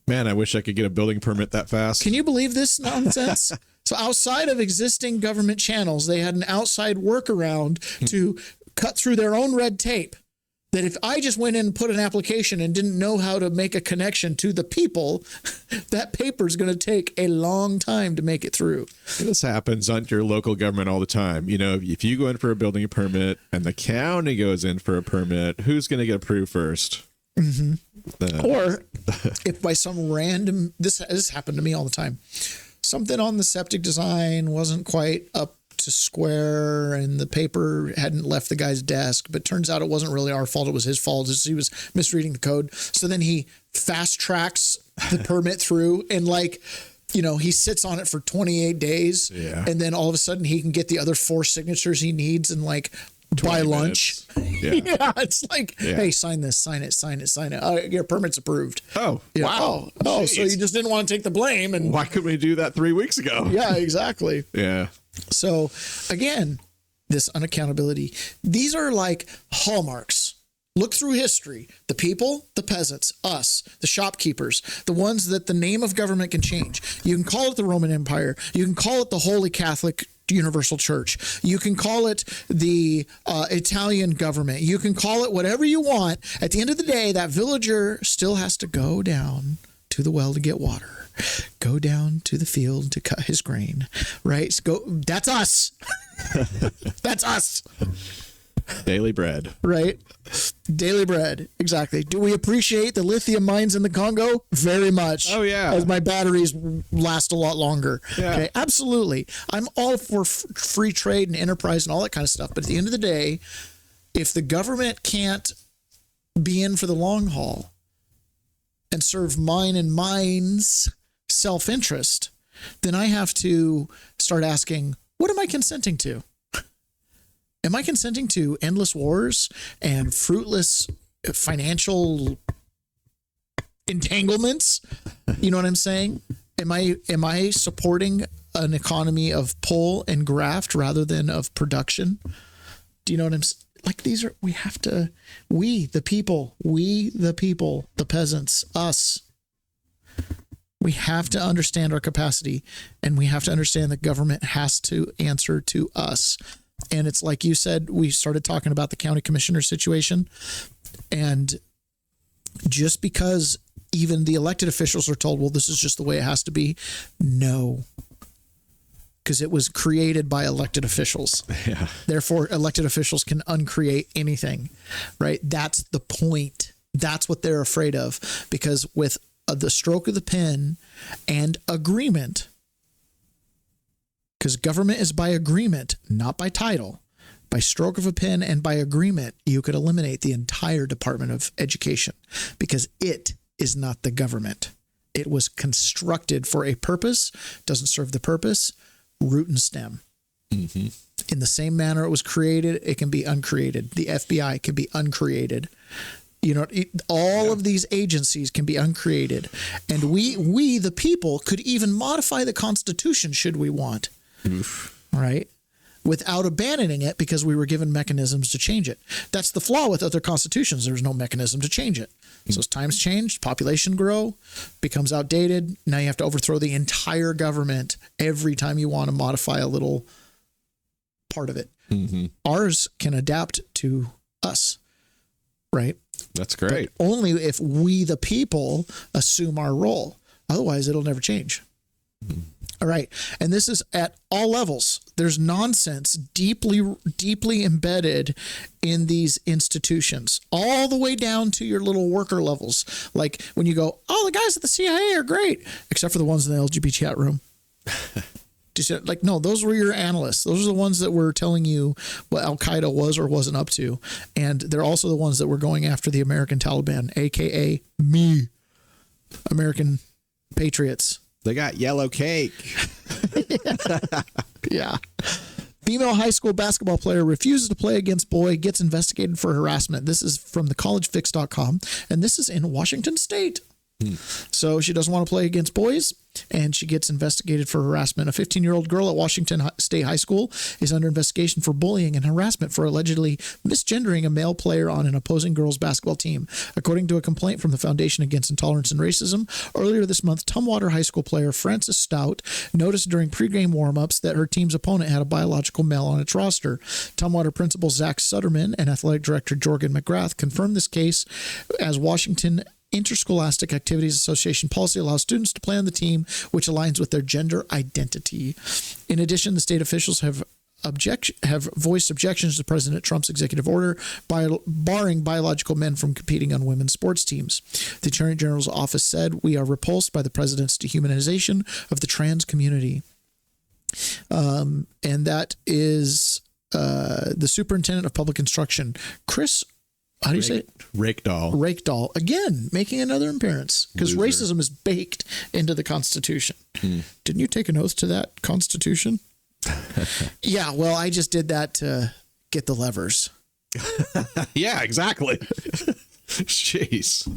Man, I wish I could get a building permit that fast. Can you believe this nonsense? So outside of existing government channels, they had an outside workaround to cut through their own red tape. That if I just went in and put an application and didn't know how to make a connection to the people, that paper is going to take a long time to make it through. This happens on your local government all the time. You know, if you go in for a building permit and the county goes in for a permit, who's going to get approved first? Or if by some random, this happened to me all the time, something on the septic design wasn't quite up to square and the paper hadn't left the guy's desk, but turns out it wasn't really our fault. It was his fault. He was misreading the code. So then he fast tracks the permit through and he sits on it for 28 days. Yeah. And then all of a sudden he can get the other 4 signatures he needs in by lunch. Yeah. It's like, hey, sign this, sign it. Your permit's approved. Oh, Yeah. wow. Oh, so you just didn't want to take the blame. And why couldn't we do that 3 weeks ago? yeah, exactly. Yeah. So again, this unaccountability, these are like hallmarks. Look through history. The people, the peasants, us, the shopkeepers, the ones that the name of government can change. You can call it the Roman Empire. You can call it the Holy Catholic Universal Church. You can call it the Italian government. You can call it whatever you want. At the end of the day, that villager still has to go down to the well to get water, go down to the field to cut his grain, right? That's us. That's us. Daily bread. Right? Daily bread. Exactly. Do we appreciate the lithium mines in the Congo? Very much. Oh, yeah. As my batteries last a lot longer. Yeah. Okay. Absolutely. I'm all for free trade and enterprise and all that kind of stuff. But at the end of the day, if the government can't be in for the long haul and serve mine and mine's self-interest, then I have to start asking, what am I consenting to? Am I consenting to endless wars and fruitless financial entanglements? You know what I'm saying? Am I supporting an economy of pull and graft rather than of production? Do you know what I'm saying? Like, we the people, the peasants, us, we have to understand our capacity, and we have to understand that government has to answer to us. And it's like you said, we started talking about the county commissioner situation, and just because even the elected officials are told, well, this is just the way it has to be. No, because it was created by elected officials. Yeah. Therefore, elected officials can uncreate anything, right? That's the point. That's what they're afraid of, because with the stroke of the pen and agreement, because government is by agreement, not by title, by stroke of a pen and by agreement, you could eliminate the entire Department of Education, because it is not the government. It was constructed for a purpose, doesn't serve the purpose, root and stem. Mm-hmm. In the same manner it was created, it can be uncreated. The FBI can be uncreated. You know, all of these agencies can be uncreated. And we, the people, could even modify the Constitution should we want. Oof. Right? Without abandoning it, because we were given mechanisms to change it. That's the flaw with other constitutions. There's no mechanism to change it. So as times change, population grow, becomes outdated. Now you have to overthrow the entire government every time you want to modify a little part of it. Mm-hmm. Ours can adapt to us, right? That's great. But only if we, the people, assume our role. Otherwise, it'll never change. Mm-hmm. All right. And this is at all levels. There's nonsense deeply embedded in these institutions, all the way down to your little worker levels. Like when you go, oh, the guys at the CIA are great, except for the ones in the LGBT chat room. Like, no, those were your analysts. Those are the ones that were telling you what Al-Qaeda was or wasn't up to. And they're also the ones that were going after the American Taliban, a.k.a. me, American patriots. They got yellow cake. Yeah. Female high school basketball player refuses to play against boy, gets investigated for harassment. This is from thecollegefix.com, and this is in Washington State. So she doesn't want to play against boys, and she gets investigated for harassment. A 15-year-old girl at Washington State High School is under investigation for bullying and harassment for allegedly misgendering a male player on an opposing girls' basketball team. According to a complaint from the Foundation Against Intolerance and Racism, earlier this month, Tumwater High School player Frances Stout noticed during pregame warm-ups that her team's opponent had a biological male on its roster. Tumwater principal Zach Sutterman and athletic director Jorgen McGrath confirmed this case as Washington Interscholastic Activities Association policy allows students to play on the team which aligns with their gender identity. In addition, the state officials have voiced objections to President Trump's executive order barring biological men from competing on women's sports teams. The Attorney General's office said, "We are repulsed by the president's dehumanization of the trans community." And that is the superintendent of public instruction, Chris. How do you say it? Rakedahl. Again, making another appearance, because racism is baked into the Constitution. Didn't you take an oath to that Constitution? Yeah, well, I just did that to get the levers. Yeah, exactly. Jeez.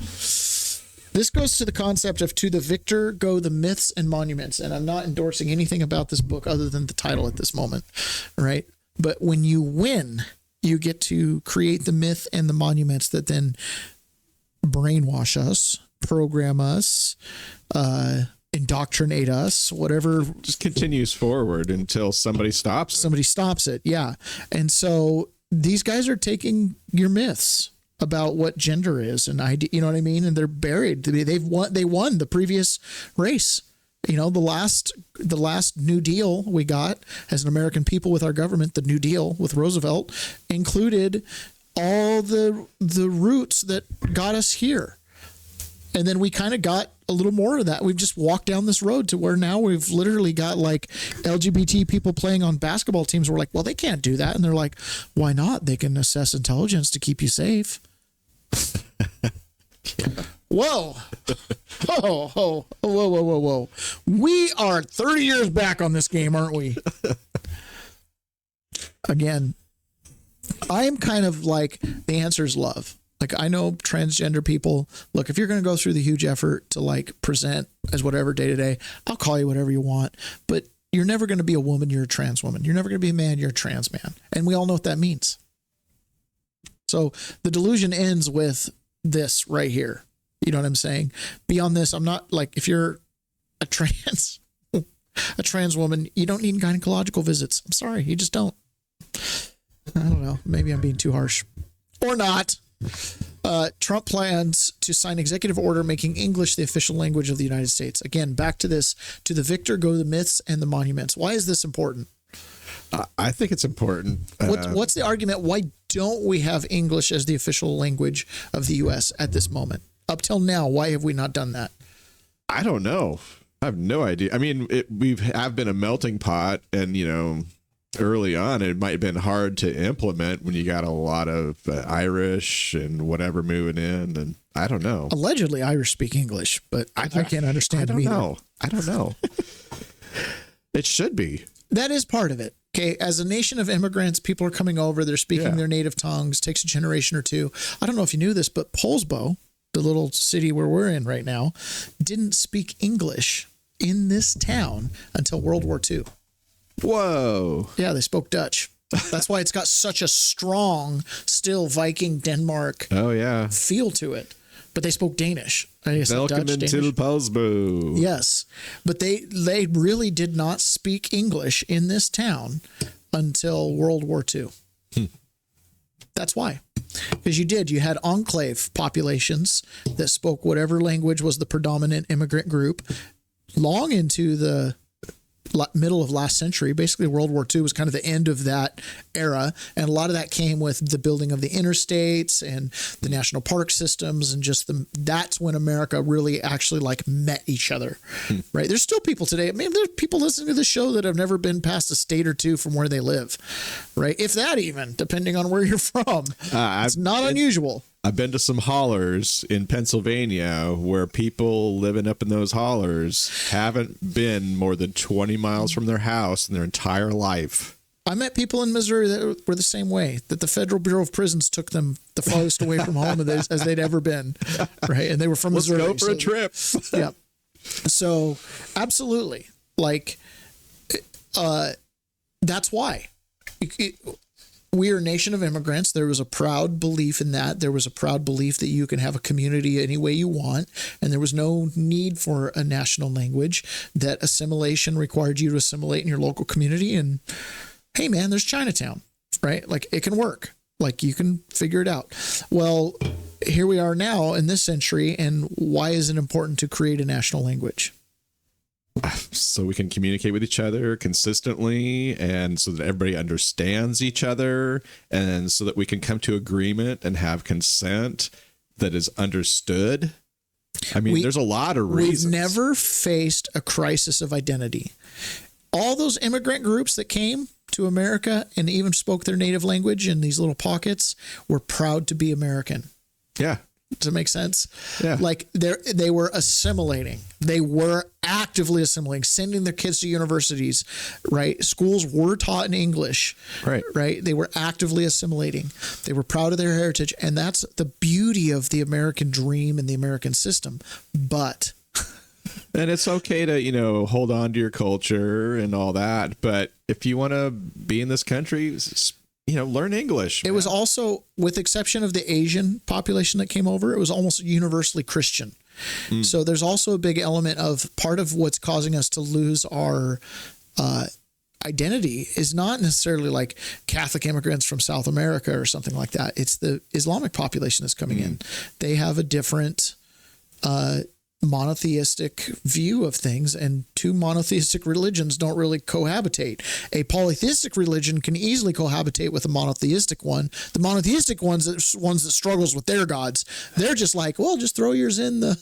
This goes to the concept of "To the Victor Go the Myths and Monuments," and I'm not endorsing anything about this book other than the title at this moment, right? But when you win, you get to create the myth and the monuments that then brainwash us, program us, indoctrinate us, whatever. Just continues forward until somebody stops it. Somebody stops it, yeah. And so these guys are taking your myths about what gender is and ID, you know what I mean? And they're buried. They won the previous race. You know, the last New Deal we got as an American people with our government, the New Deal with Roosevelt, included all the roots that got us here. And then we kind of got a little more of that. We've just walked down this road to where now we've literally got like LGBT people playing on basketball teams. We're like, well, they can't do that. And they're like, why not? They can assess intelligence to keep you safe. Yeah. Whoa. Whoa. We are 30 years back on this game, aren't we? Again, I am kind of like, the answer is love. Like, I know transgender people, look, if you're going to go through the huge effort to like present as whatever day to day, I'll call you whatever you want, but you're never going to be a woman. You're a trans woman. You're never going to be a man. You're a trans man. And we all know what that means. So the delusion ends with this right here. You know what I'm saying? Beyond this, I'm not like, if you're a trans woman, you don't need gynecological visits. I'm sorry. You just don't. I don't know. Maybe I'm being too harsh or not. Trump plans to sign executive order making English the official language of the United States. Again, back to this, to the victor go the myths and the monuments. Why is this important? I think it's important. What's the argument? Why don't we have English as the official language of the U.S. at this moment? Up till now, why have we not done that? I don't know. I have no idea. I mean, we have been a melting pot, and, you know, early on, it might have been hard to implement when you got a lot of Irish and whatever moving in. And I don't know. Allegedly, Irish speak English, but I can't understand them either. I don't know. It should be. That is part of it. Okay, as a nation of immigrants, people are coming over. They're speaking their native tongues. Takes a generation or two. I don't know if you knew this, but Poulsbo, the little city where we're in right now, didn't speak English in this town until World War II. Whoa. Yeah, they spoke Dutch. That's why it's got such a strong, still Viking Denmark feel to it. But they spoke Danish. Welcome to Poulsbo. Yes. But they really did not speak English in this town until World War II. That's why. Because you had enclave populations that spoke whatever language was the predominant immigrant group long into the middle of last century. Basically, World War II was kind of the end of that era, and a lot of that came with the building of the interstates and the national park systems, and just that's when America really actually like met each other. Right? There's still people today. I mean, there's people listening to the show that have never been past a state or two from where they live, right? If that even, depending on where you're from. It's not unusual. I've been to some hollers in Pennsylvania where people living up in those hollers haven't been more than 20 miles from their house in their entire life. I met people in Missouri that were the same way, that the Federal Bureau of Prisons took them the farthest away from home as they'd ever been, right? And they were from Missouri. Let's go for a trip. Yeah. So, absolutely. Like, that's why. We are a nation of immigrants. There was a proud belief in that. There was a proud belief that you can have a community any way you want. And there was no need for a national language, that assimilation required you to assimilate in your local community. And hey, man, there's Chinatown, right? Like, it can work. Like, you can figure it out. Well, here we are now in this century. And why is it important to create a national language? So we can communicate with each other consistently, and so that everybody understands each other, and so that we can come to agreement and have consent that is understood. I mean, there's a lot of reasons. We've never faced a crisis of identity. All those immigrant groups that came to America and even spoke their native language in these little pockets were proud to be American. Yeah. Does it make sense? Yeah. Like, they were assimilating. They were actively assimilating, sending their kids to universities, right? Schools were taught in English, right? They were actively assimilating. They were proud of their heritage. And that's the beauty of the American dream and the American system. But... And it's okay to, you know, hold on to your culture and all that. But if you want to be in this country, you know, learn English. It was also, with exception of the Asian population that came over, it was almost universally Christian. So there's also a big element of part of what's causing us to lose our identity is not necessarily like Catholic immigrants from South America or something like that. It's the Islamic population that's coming in. They have a different monotheistic view of things, and two monotheistic religions don't really cohabitate. A polytheistic religion can easily cohabitate with a monotheistic one. The monotheistic ones that struggles with their gods, they're just like, well, just throw yours in the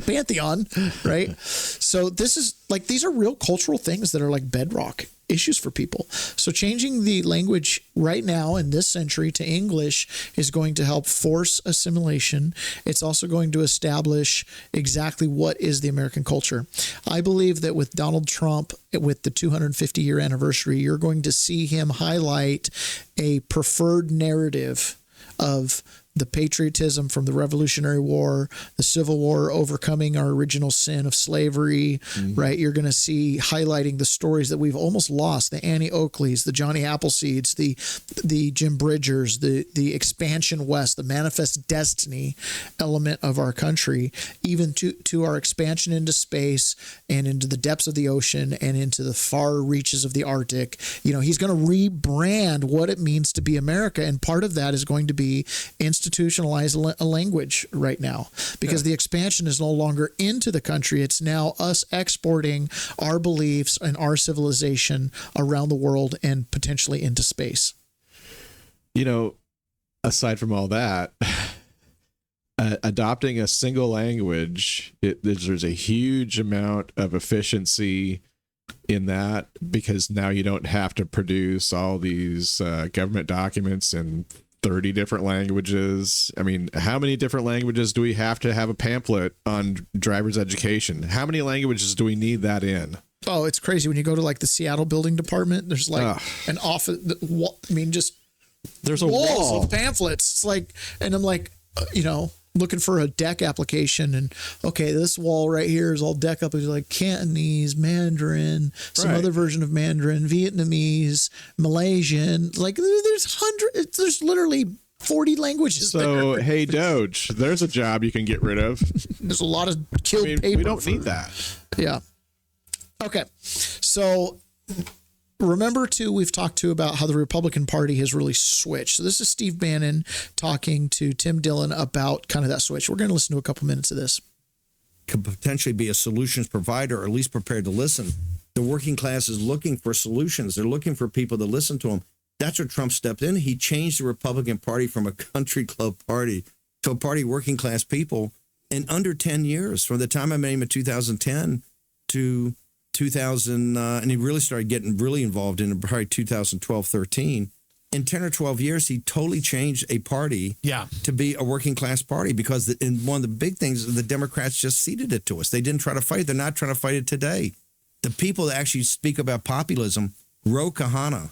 pantheon, right? So this is like, these are real cultural things that are like bedrock issues for people. So changing the language right now in this century to English is going to help force assimilation. It's also going to establish exactly what is the American culture. I believe that with Donald Trump, with the 250-year anniversary, you're going to see him highlight a preferred narrative of the patriotism from the Revolutionary War, the Civil War, overcoming our original sin of slavery, right? You're going to see highlighting the stories that we've almost lost, the Annie Oakleys, the Johnny Appleseeds, the Jim Bridgers, the expansion west, the manifest destiny element of our country, even to our expansion into space and into the depths of the ocean and into the far reaches of the Arctic. You know, he's going to rebrand what it means to be America. And part of that is going to be institutionalize a language right now, because the expansion is no longer into the country. It's now us exporting our beliefs and our civilization around the world and potentially into space. You know, aside from all that, adopting a single language, there's a huge amount of efficiency in that, because now you don't have to produce all these government documents in 30 different languages. I mean, how many different languages do we have to have a pamphlet on driver's education? How many languages do we need that in? Oh, it's crazy. When you go to like the Seattle building department, there's like an office. I mean, just there's a walls wall of pamphlets. It's like, and I'm like, looking for a deck application, and okay, this wall right here is all deck up. It's like Cantonese, Mandarin, some other version of Mandarin, Vietnamese, Malaysian. Like there's literally 40 languages. So hey, Doge, there's a job you can get rid of. There's a lot of killed paper. We don't need that. Yeah. Okay. So remember, too, we've talked to about how the Republican Party has really switched. So this is Steve Bannon talking to Tim Dillon about kind of that switch. We're going to listen to a couple minutes of this. Could potentially be a solutions provider, or at least prepared to listen. The working class is looking for solutions. They're looking for people to listen to them. That's where Trump stepped in. He changed the Republican Party from a country club party to a party working class people in under 10 years, from the time I met him in 2010 to 2000, and he really started getting really involved in probably 2012, 13. In 10 or 12 years, he totally changed a party to be a working class party, because in one of the big things, the Democrats just ceded it to us. They didn't try to fight it. They're not trying to fight it today. The people that actually speak about populism, Ro Khanna,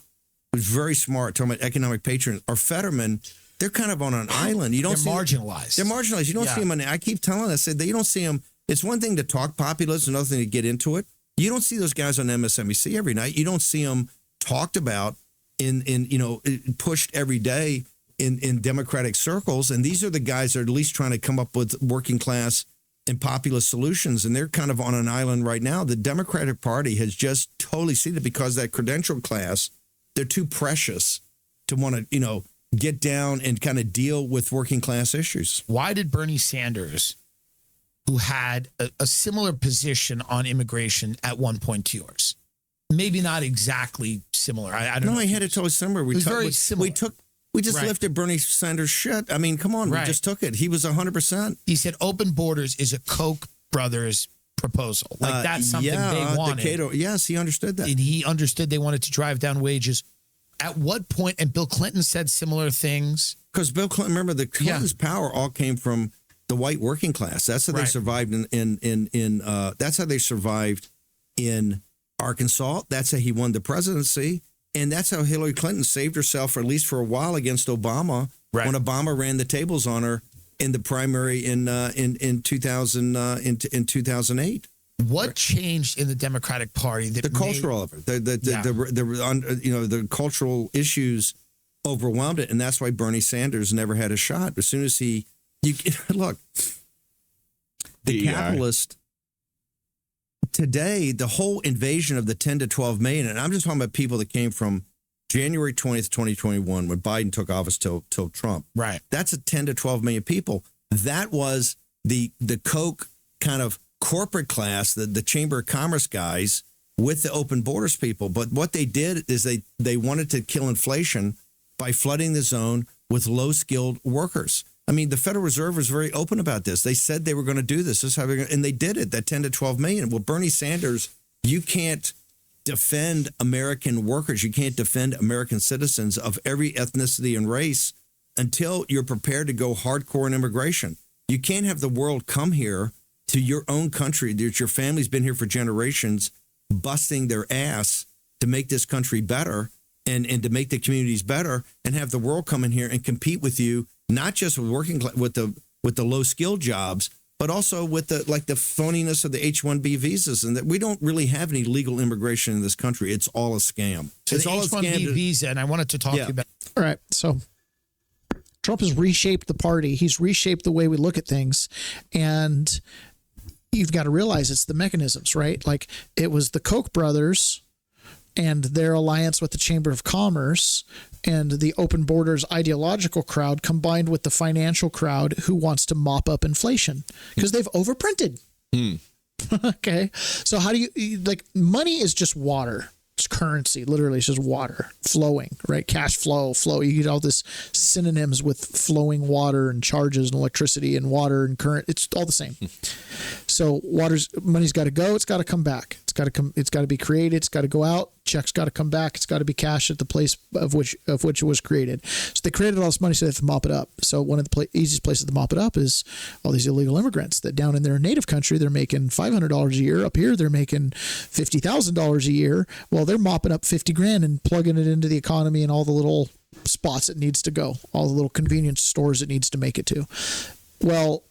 who's very smart, talking about economic patriotism, or Fetterman, they're kind of on an island. You don't They're marginalized. They're marginalized. You don't see them. I keep telling us that you don't see them. It's one thing to talk populism, another thing to get into it. You don't see those guys on MSNBC every night. You don't see them talked about pushed every day in Democratic circles. And these are the guys that are at least trying to come up with working class and populist solutions. And they're kind of on an island right now. The Democratic Party has just totally seen it, because that credential class, they're too precious to want to, get down and kind of deal with working class issues. Why did Bernie Sanders, who had a similar position on immigration at one point to yours, maybe not exactly similar? I don't know. No, I had it totally similar. It was very similar. We just lifted Bernie Sanders' shit. I mean, come on, we just took it. He was 100%. He said open borders is a Koch brothers proposal. Like that's something they wanted. Cato, yes, he understood that. And he understood they wanted to drive down wages. At what point, and Bill Clinton said similar things. Because Bill Clinton, remember, the Clinton's power all came from the white working class. That's how they survived that's how they survived in Arkansas. That's how he won the presidency. And that's how Hillary Clinton saved herself, or at least for a while, against Obama when Obama ran the tables on her in the primary in 2008. What changed in the Democratic Party? The cultural of it, the cultural issues overwhelmed it, and that's why Bernie Sanders never had a shot. As soon as look, the capitalist today, the whole invasion of the 10 to 12 million, and I'm just talking about people that came from January 20th, 2021, when Biden took office till Trump. Right. That's a 10 to 12 million people. That was the Koch kind of corporate class, the Chamber of Commerce guys with the open borders people. But what they did is they wanted to kill inflation by flooding the zone with low-skilled workers. I mean, the Federal Reserve was very open about this. They said they were going to do this. And they did it, that 10 to 12 million. Well, Bernie Sanders, you can't defend American workers. You can't defend American citizens of every ethnicity and race until you're prepared to go hardcore in immigration. You can't have the world come here to your own country that your family's been here for generations, busting their ass to make this country better and to make the communities better, and have the world come in here and compete with you, not just with with the low skill jobs, but also with the phoniness of the H-1B visas, and that we don't really have any legal immigration in this country. It's all a scam. So it's the all H-1B visa, and I wanted to talk to you about. All right. So Trump has reshaped the party. He's reshaped the way we look at things. And you've got to realize it's the mechanisms, right? Like it was the Koch brothers and their alliance with the Chamber of Commerce and the open borders ideological crowd combined with the financial crowd who wants to mop up inflation because they've overprinted. Okay. So how do you, like, money is just water. It's currency. Literally, it's just water flowing, right? Cash flow. You get all this synonyms with flowing water and charges and electricity and water and current. It's all the same. So money's got to go. It's got to come back. It's got to come. It's got to be created. It's got to go out. Checks got to come back. It's got to be cash at the place of which it was created. So they created all this money so they have to mop it up. So one of the easiest places to mop it up is all these illegal immigrants that down in their native country, they're making $500 a year. Up here, they're making $50,000 a year. Well, they're mopping up 50 grand and plugging it into the economy and all the little spots it needs to go, all the little convenience stores it needs to make it to. Well,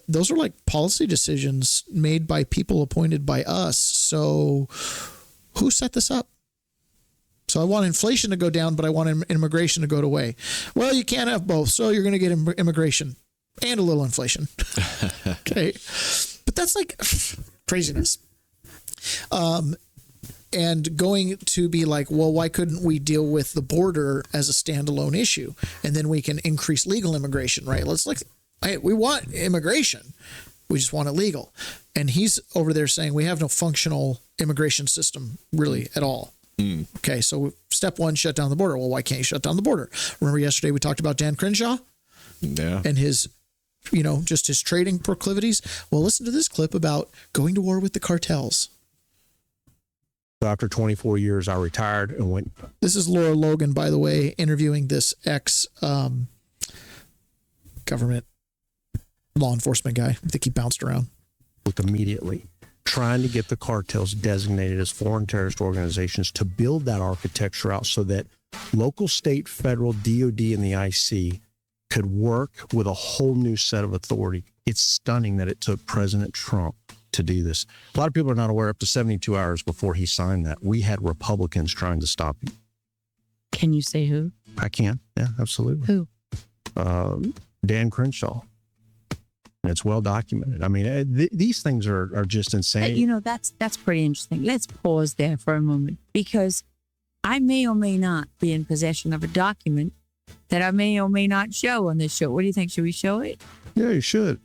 those are like policy decisions made by people appointed by us. So who set this up? So I want inflation to go down, but I want immigration to go away. Well, you can't have both. So you're going to get immigration and a little inflation. Okay. But that's like craziness. And going to be like, well, why couldn't we deal with the border as a standalone issue? And then we can increase legal immigration, right? Hey, we want immigration. We just want it legal. And he's over there saying we have no functional immigration system really at all. Okay, so step one, shut down the border. Well, why can't you shut down the border? Remember yesterday we talked about Dan Crenshaw? Yeah. And his, just his trading proclivities. Well, listen to this clip about going to war with the cartels. After 24 years, I retired and went. This is Laura Logan, by the way, interviewing this ex-government law enforcement guy. I think he bounced around. Immediately, trying to get the cartels designated as foreign terrorist organizations to build that architecture out so that local, state, federal, DOD, and the IC could work with a whole new set of authority. It's stunning that it took President Trump to do this. A lot of people are not aware, up to 72 hours before he signed that, we had Republicans trying to stop him. Can you say who? I can. Yeah, absolutely. Who? Dan Crenshaw. And it's well documented. I mean, these things are just insane. That's pretty interesting. Let's pause there for a moment, because I may or may not be in possession of a document that I may or may not show on this show. What do you think? Should we show it? Yeah, you should.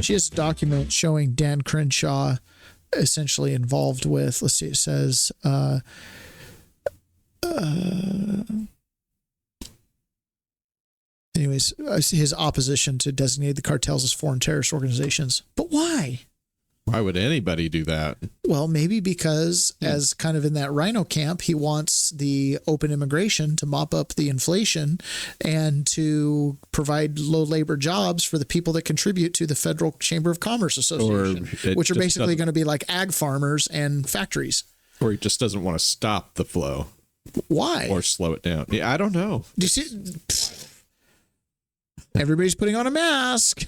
She has a document showing Dan Crenshaw essentially involved with, let's see, it says, anyways, his opposition to designate the cartels as foreign terrorist organizations. But why? Why would anybody do that? Well, maybe because as kind of in that rhino camp, he wants the open immigration to mop up the inflation and to provide low labor jobs for the people that contribute to the Federal Chamber of Commerce Association, which are basically going to be like ag farmers and factories. Or he just doesn't want to stop the flow. Why? Or slow it down. Yeah, I don't know. Do you see? Everybody's putting on a mask.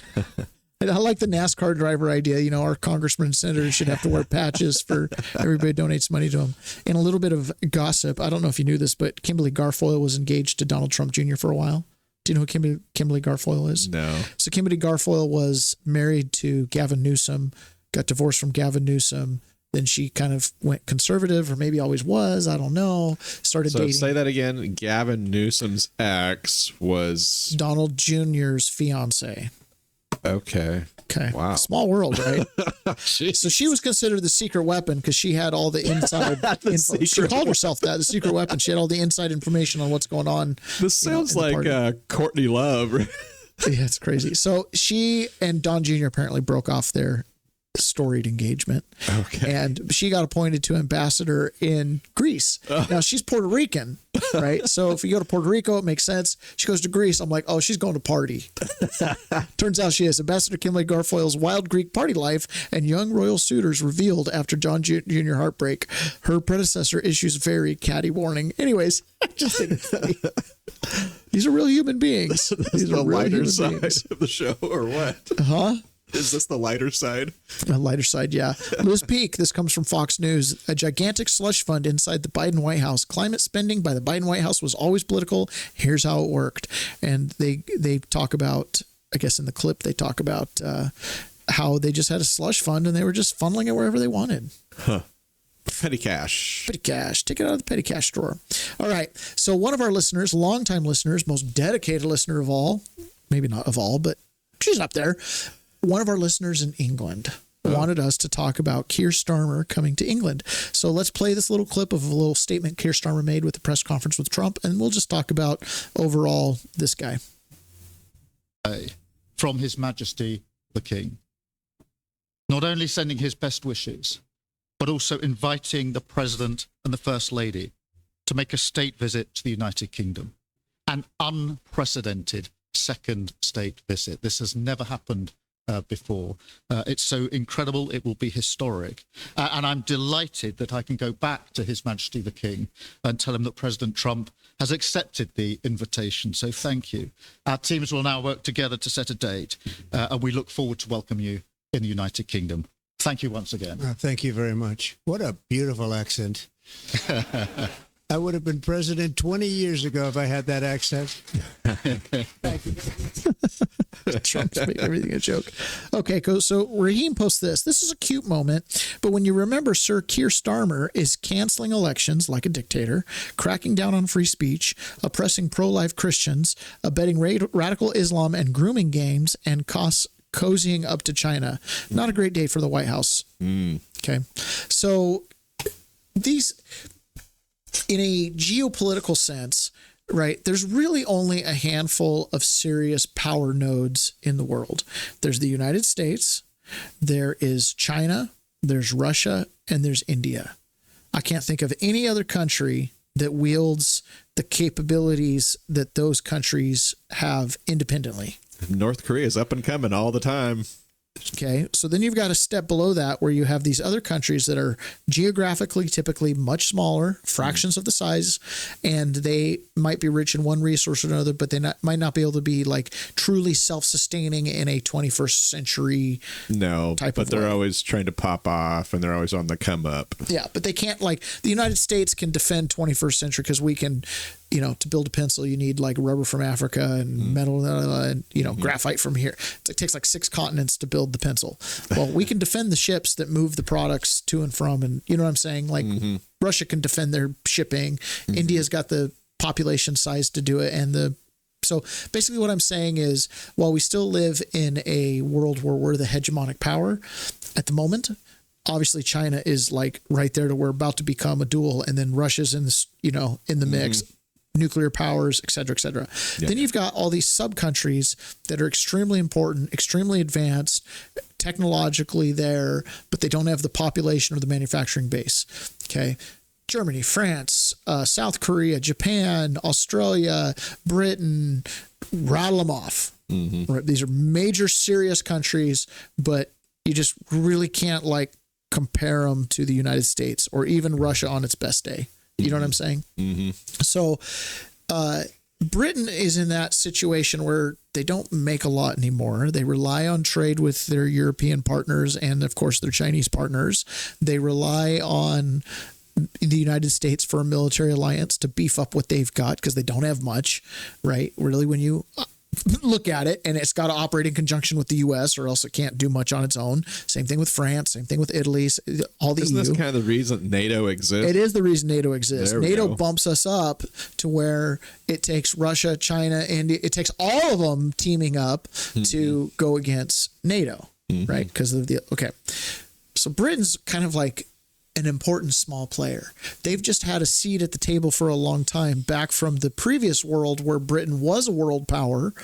I like the NASCAR driver idea. Our congressmen and senators should have to wear patches for everybody donates money to them. And a little bit of gossip. I don't know if you knew this, but Kimberly Guilfoyle was engaged to Donald Trump Jr. for a while. Do you know who Kimberly Guilfoyle is? No. So Kimberly Guilfoyle was married to Gavin Newsom, got divorced from Gavin Newsom. Then she kind of went conservative, or maybe always was. I don't know. Started dating. Say that again. Gavin Newsom's ex was Donald Jr.'s fiance. Okay. Wow. Small world, right? So she was considered the secret weapon because she had all the inside info. She called herself that, the secret weapon. She had all the inside information on what's going on. This sounds like Courtney Love. Yeah, it's crazy. So she and Don Jr. apparently broke off their storied engagement. Okay. And she got appointed to ambassador in Greece. Now she's Puerto Rican, right? So if you go to Puerto Rico, it makes sense. She goes to Greece. I'm like, oh, she's going to party. Turns out she is. Ambassador Kimberly Guilfoyle's wild Greek party life and young royal suitors revealed after John Jr. heartbreak. Her predecessor issues very catty warning. Anyways, I just think it's funny. These are real human beings. These the are real lighter human side beings. of the show, or what? Huh? Is this the lighter side? A lighter side, yeah. Liz Peek, this comes from Fox News. A gigantic slush fund inside the Biden White House. Climate spending by the Biden White House was always political. Here's how it worked. And they talk about, I guess in the clip, they talk about how they just had a slush fund and they were just funneling it wherever they wanted. Huh. Petty cash. Petty cash. Take it out of the petty cash drawer. All right. So one of our listeners, longtime listeners, most dedicated listener of all, maybe not of all, but she's up there. One of our listeners in England wanted us to talk about Keir Starmer coming to England. So let's play this little clip of a little statement Keir Starmer made with the press conference with Trump, and we'll just talk about overall this guy. From His Majesty the King, not only sending his best wishes, but also inviting the President and the First Lady to make a state visit to the United Kingdom. An unprecedented second state visit. This has never happened before. It's so incredible, it will be historic. And I'm delighted that I can go back to His Majesty the King and tell him that President Trump has accepted the invitation. So thank you. Our teams will now work together to set a date, and we look forward to welcome you in the United Kingdom. Thank you once again. Thank you very much. What a beautiful accent. I would have been president 20 years ago if I had that accent. Thank you. Trump's making everything a joke. Okay, so Raheem posts this. This is a cute moment, but when you remember Sir Keir Starmer is canceling elections like a dictator, cracking down on free speech, oppressing pro-life Christians, abetting radical Islam and grooming gangs, and cozying up to China. Not a great day for the White House. Okay, so these... in a geopolitical sense, right, there's really only a handful of serious power nodes in the world. There's the United States, there is China, there's Russia, and there's India. I can't think of any other country that wields the capabilities that those countries have independently. North Korea is up and coming all the time. Okay, so then you've got a step below that where you have these other countries that are geographically typically much smaller, fractions of the size, and they might be rich in one resource or another, but they might not be able to be like truly self-sustaining in a 21st century type of way. But they're always trying to pop off and they're always on the come up. Yeah, but they can't, like, the United States can defend 21st century because we can, to build a pencil, you need like rubber from Africa and metal and, graphite from here. It takes like 6 continents to build the pencil. Well, we can defend the ships that move the products to and from. And you know what I'm saying? Like Russia can defend their shipping. India's got the population size to do it. So basically what I'm saying is, while we still live in a world where we're the hegemonic power at the moment, obviously China is like right there to we're about to become a dual, and then Russia's in this, in the mix. Nuclear powers, et cetera, et cetera. Yeah. Then you've got all these sub-countries that are extremely important, extremely advanced, technologically there, but they don't have the population or the manufacturing base. Okay. Germany, France, South Korea, Japan, Australia, Britain, rattle them off. Right? These are major, serious countries, but you just really can't like compare them to the United States or even Russia on its best day. You know what I'm saying? So Britain is in that situation where they don't make a lot anymore. They rely on trade with their European partners and, of course, their Chinese partners. They rely on the United States for a military alliance to beef up what they've got because they don't have much, right? Really, when you look at it, and it's got to operate in conjunction with the U.S. or else it can't do much on its own. Same thing with France. Same thing with Italy. All the Isn't EU. this kind of the reason NATO exists? It is the reason NATO exists. NATO go. bumps us up to where it takes Russia, China, India. It takes all of them teaming up to go against NATO, right? Because of so Britain's kind of like an important small player. They've just had a seat at the table for a long time, back from the previous world where Britain was a world power,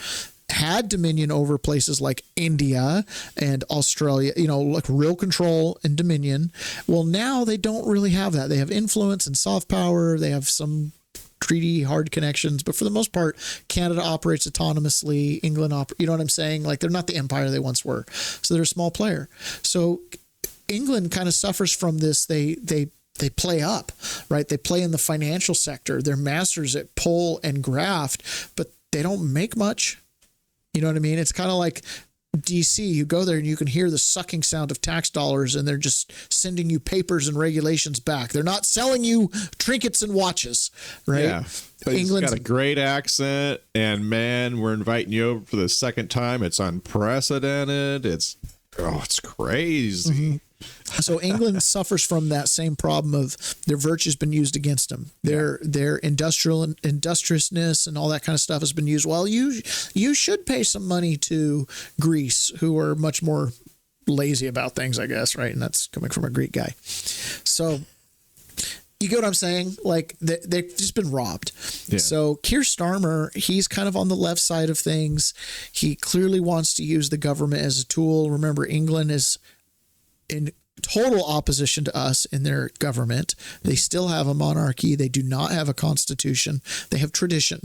had dominion over places like India and Australia, like real control and dominion. Well, now they don't really have that. They have influence and soft power. They have some treaty hard connections, but for the most part, Canada operates autonomously. England, you know what I'm saying? Like, they're not the empire they once were. So they're a small player. So England kind of suffers from this. They play up, right? They play in the financial sector. They're masters at pull and graft, but they don't make much. You know what I mean? It's kind of like DC. You go there and you can hear the sucking sound of tax dollars, and they're just sending you papers and regulations back. They're not selling you trinkets and watches, right? Yeah. But England's got a great accent, and man, we're inviting you over for the second time. It's unprecedented. It's crazy. Mm-hmm. So England suffers from that same problem of their virtue's been used against them. Their industriousness and all that kind of stuff has been used. Well, you should pay some money to Greece, who are much more lazy about things, I guess, right? And that's coming from a Greek guy. So you get what I'm saying? Like, they've just been robbed. Yeah. So Keir Starmer, he's kind of on the left side of things. He clearly wants to use the government as a tool. Remember, England is in total opposition to us in their government. They still have a monarchy. They do not have a constitution. They have tradition.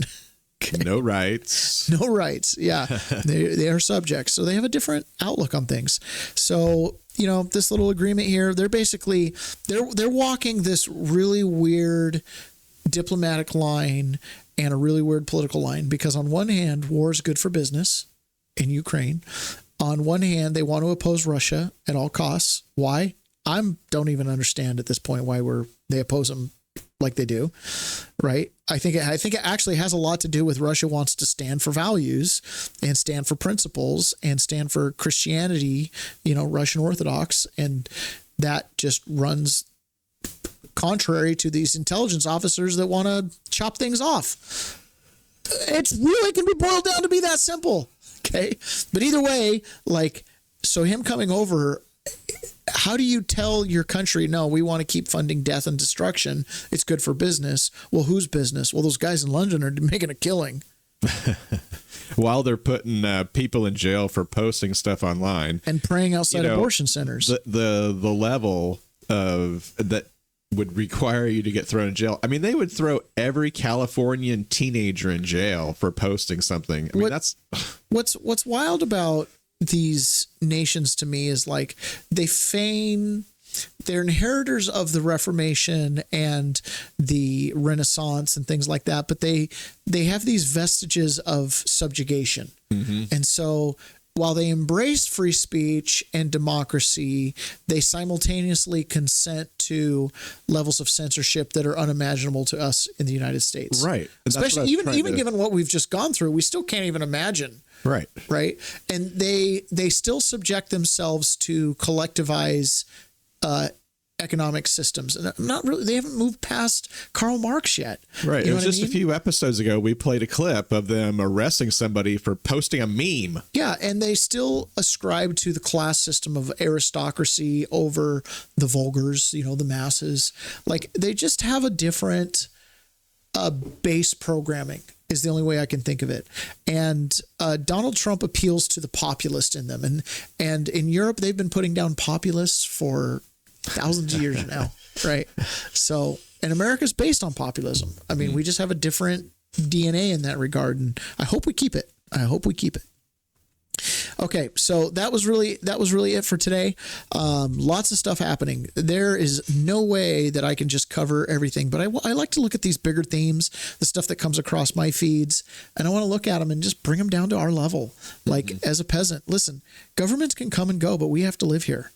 Okay. No rights. No rights. Yeah. they are subjects. So they have a different outlook on things. So, this little agreement here, they're basically, they're walking this really weird diplomatic line and a really weird political line, because on one hand, war is good for business in Ukraine. On one hand, they want to oppose Russia at all costs. Why? I don't even understand at this point why they oppose them like they do, right? I think it actually has a lot to do with Russia wants to stand for values and stand for principles and stand for Christianity, Russian Orthodox, and that just runs contrary to these intelligence officers that want to chop things off. It really can be boiled down to be that simple. Okay. But either way, so him coming over, how do you tell your country, no, we want to keep funding death and destruction? It's good for business. Well, whose business? Well, those guys in London are making a killing. While they're putting people in jail for posting stuff online. And praying outside abortion centers. The level of that would require you to get thrown in jail. I mean, they would throw every Californian teenager in jail for posting something. I mean, that's what's wild about these nations to me is they feign they're inheritors of the Reformation and the Renaissance and things like that, but they have these vestiges of subjugation. Mm-hmm. And so while they embrace free speech and democracy, they simultaneously consent to levels of censorship that are unimaginable to us in the United States. Right. Especially even given what we've just gone through, we still can't even imagine. Right. Right. And they still subject themselves to collectivize economic systems. And they haven't moved past Karl Marx yet. Right. It was just a few episodes ago, we played a clip of them arresting somebody for posting a meme. Yeah. And they still ascribe to the class system of aristocracy over the vulgars, the masses. They just have a different base programming is the only way I can think of it. And Donald Trump appeals to the populist in them. And in Europe, they've been putting down populists for thousands of years now, right? So, and America's based on populism. I mean, we just have a different DNA in that regard, and I hope we keep it. Okay, so that was really it for today. Lots of stuff happening. There is no way that I can just cover everything, but I like to look at these bigger themes, the stuff that comes across my feeds, and I want to look at them and just bring them down to our level. As a peasant, listen, governments can come and go, but we have to live here.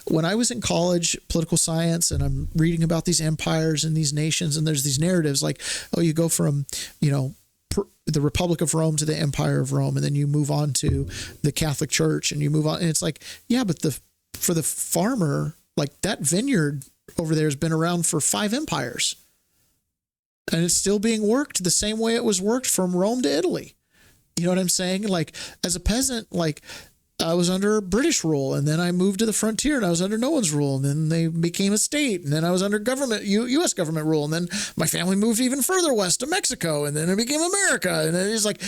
When I was in college, political science, and I'm reading about these empires and these nations, and there's these narratives you go from, the Republic of Rome to the Empire of Rome, and then you move on to the Catholic Church, and you move on, and it's but for the farmer, that vineyard over there has been around for 5 empires, and it's still being worked the same way it was worked from Rome to Italy. You know what I'm saying? As a peasant, I was under British rule, and then I moved to the frontier and I was under no one's rule. And then they became a state, and then I was under U.S. government rule. And then my family moved even further west to Mexico, and then it became America. And it's like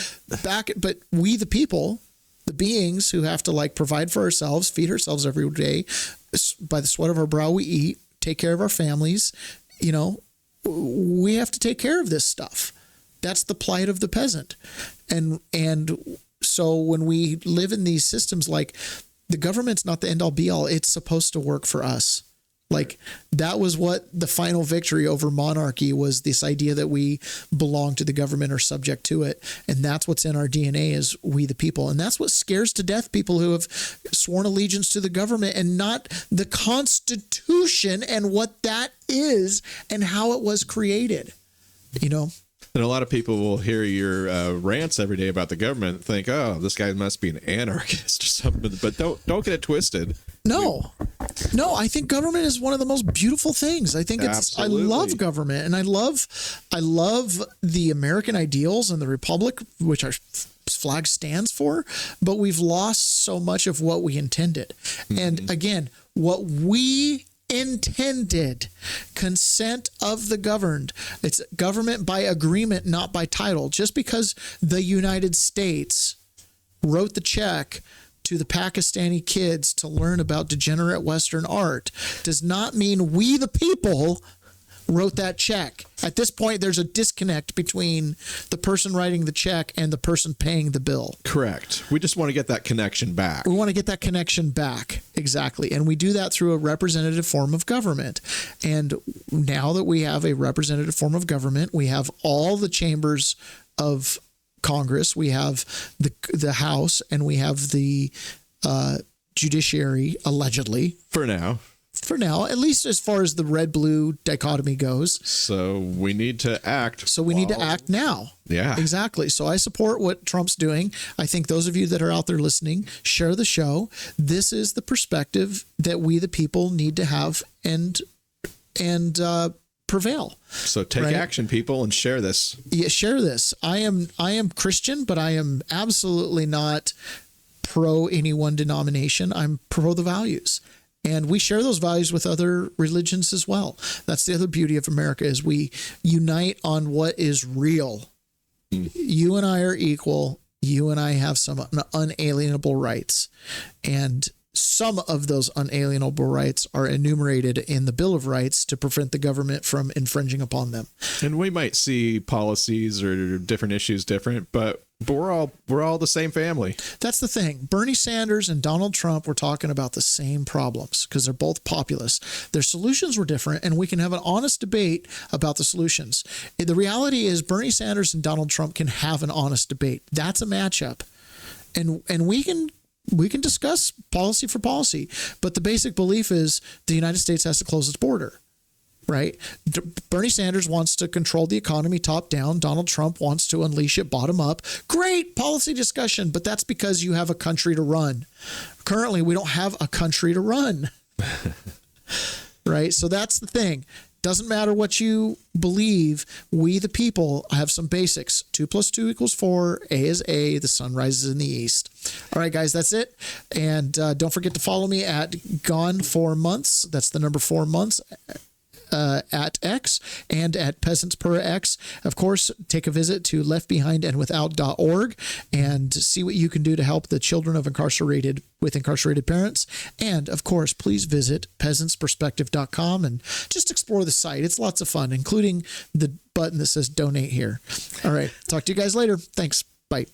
but we, the people, the beings who have to like provide for ourselves, feed ourselves every day, by the sweat of our brow we eat, take care of our families, we have to take care of this stuff. That's the plight of the peasant. And so when we live in these systems, like the government's not the end all be all, it's supposed to work for us. Like that was what the final victory over monarchy was, this idea that we belong to the government or subject to it. And that's what's in our DNA is we the people. And that's what scares to death people who have sworn allegiance to the government and not the Constitution and what that is and how it was created, And a lot of people will hear your rants every day about the government and think, oh, this guy must be an anarchist or something. But don't get it twisted. No, I think government is one of the most beautiful things. I think Absolutely. I love government, and I love the American ideals and the republic, which our flag stands for, but we've lost so much of what we intended. Mm-hmm. And again, what we intended, consent of the governed. It's government by agreement, not by title. Just because the United States wrote the check to the Pakistani kids to learn about degenerate Western art does not mean we the people wrote that check. At this point, there's a disconnect between the person writing the check and the person paying the bill. Correct. We just want to get that connection back. We want to get that connection back. Exactly. And we do that through a representative form of government. And now that we have a representative form of government, we have all the chambers of Congress, we have the House, and we have the judiciary, allegedly. For now, at least as far as the red-blue dichotomy goes. So we need to act. So we need to act now. Yeah. Exactly. So I support what Trump's doing. I think those of you that are out there listening, share the show. This is the perspective that we the people need to have and prevail. So take action, people, and share this. Yeah, share this. I am Christian, but I am absolutely not pro any one denomination. I'm pro the values. And we share those values with other religions as well. That's the other beauty of America is we unite on what is real. You and I are equal. You and I have some unalienable rights. And some of those unalienable rights are enumerated in the Bill of Rights to prevent the government from infringing upon them. And we might see policies or different issues different, but we're all the same family. That's the thing. Bernie Sanders and Donald Trump were talking about the same problems because they're both populists. Their solutions were different, and we can have an honest debate about the solutions. The reality is Bernie Sanders and Donald Trump can have an honest debate. That's a matchup. And we can discuss policy for policy, but the basic belief is the United States has to close its border. Right? Bernie Sanders wants to control the economy top down. Donald Trump wants to unleash it bottom up. Great policy discussion, but that's because you have a country to run. Currently, we don't have a country to run. Right? So that's the thing. Doesn't matter what you believe. We, the people, have some basics. 2 + 2 = 4. A is A. The sun rises in the east. All right, guys, that's it. And don't forget to follow me at Gone 4 Months. That's the number 4 months. At X and at Peasants Per X. Of course, take a visit to leftbehindandwithout.org and see what you can do to help the children of incarcerated parents. And of course, please visit peasantsperspective.com and just explore the site. It's lots of fun, including the button that says donate here. All right. Talk to you guys later. Thanks. Bye.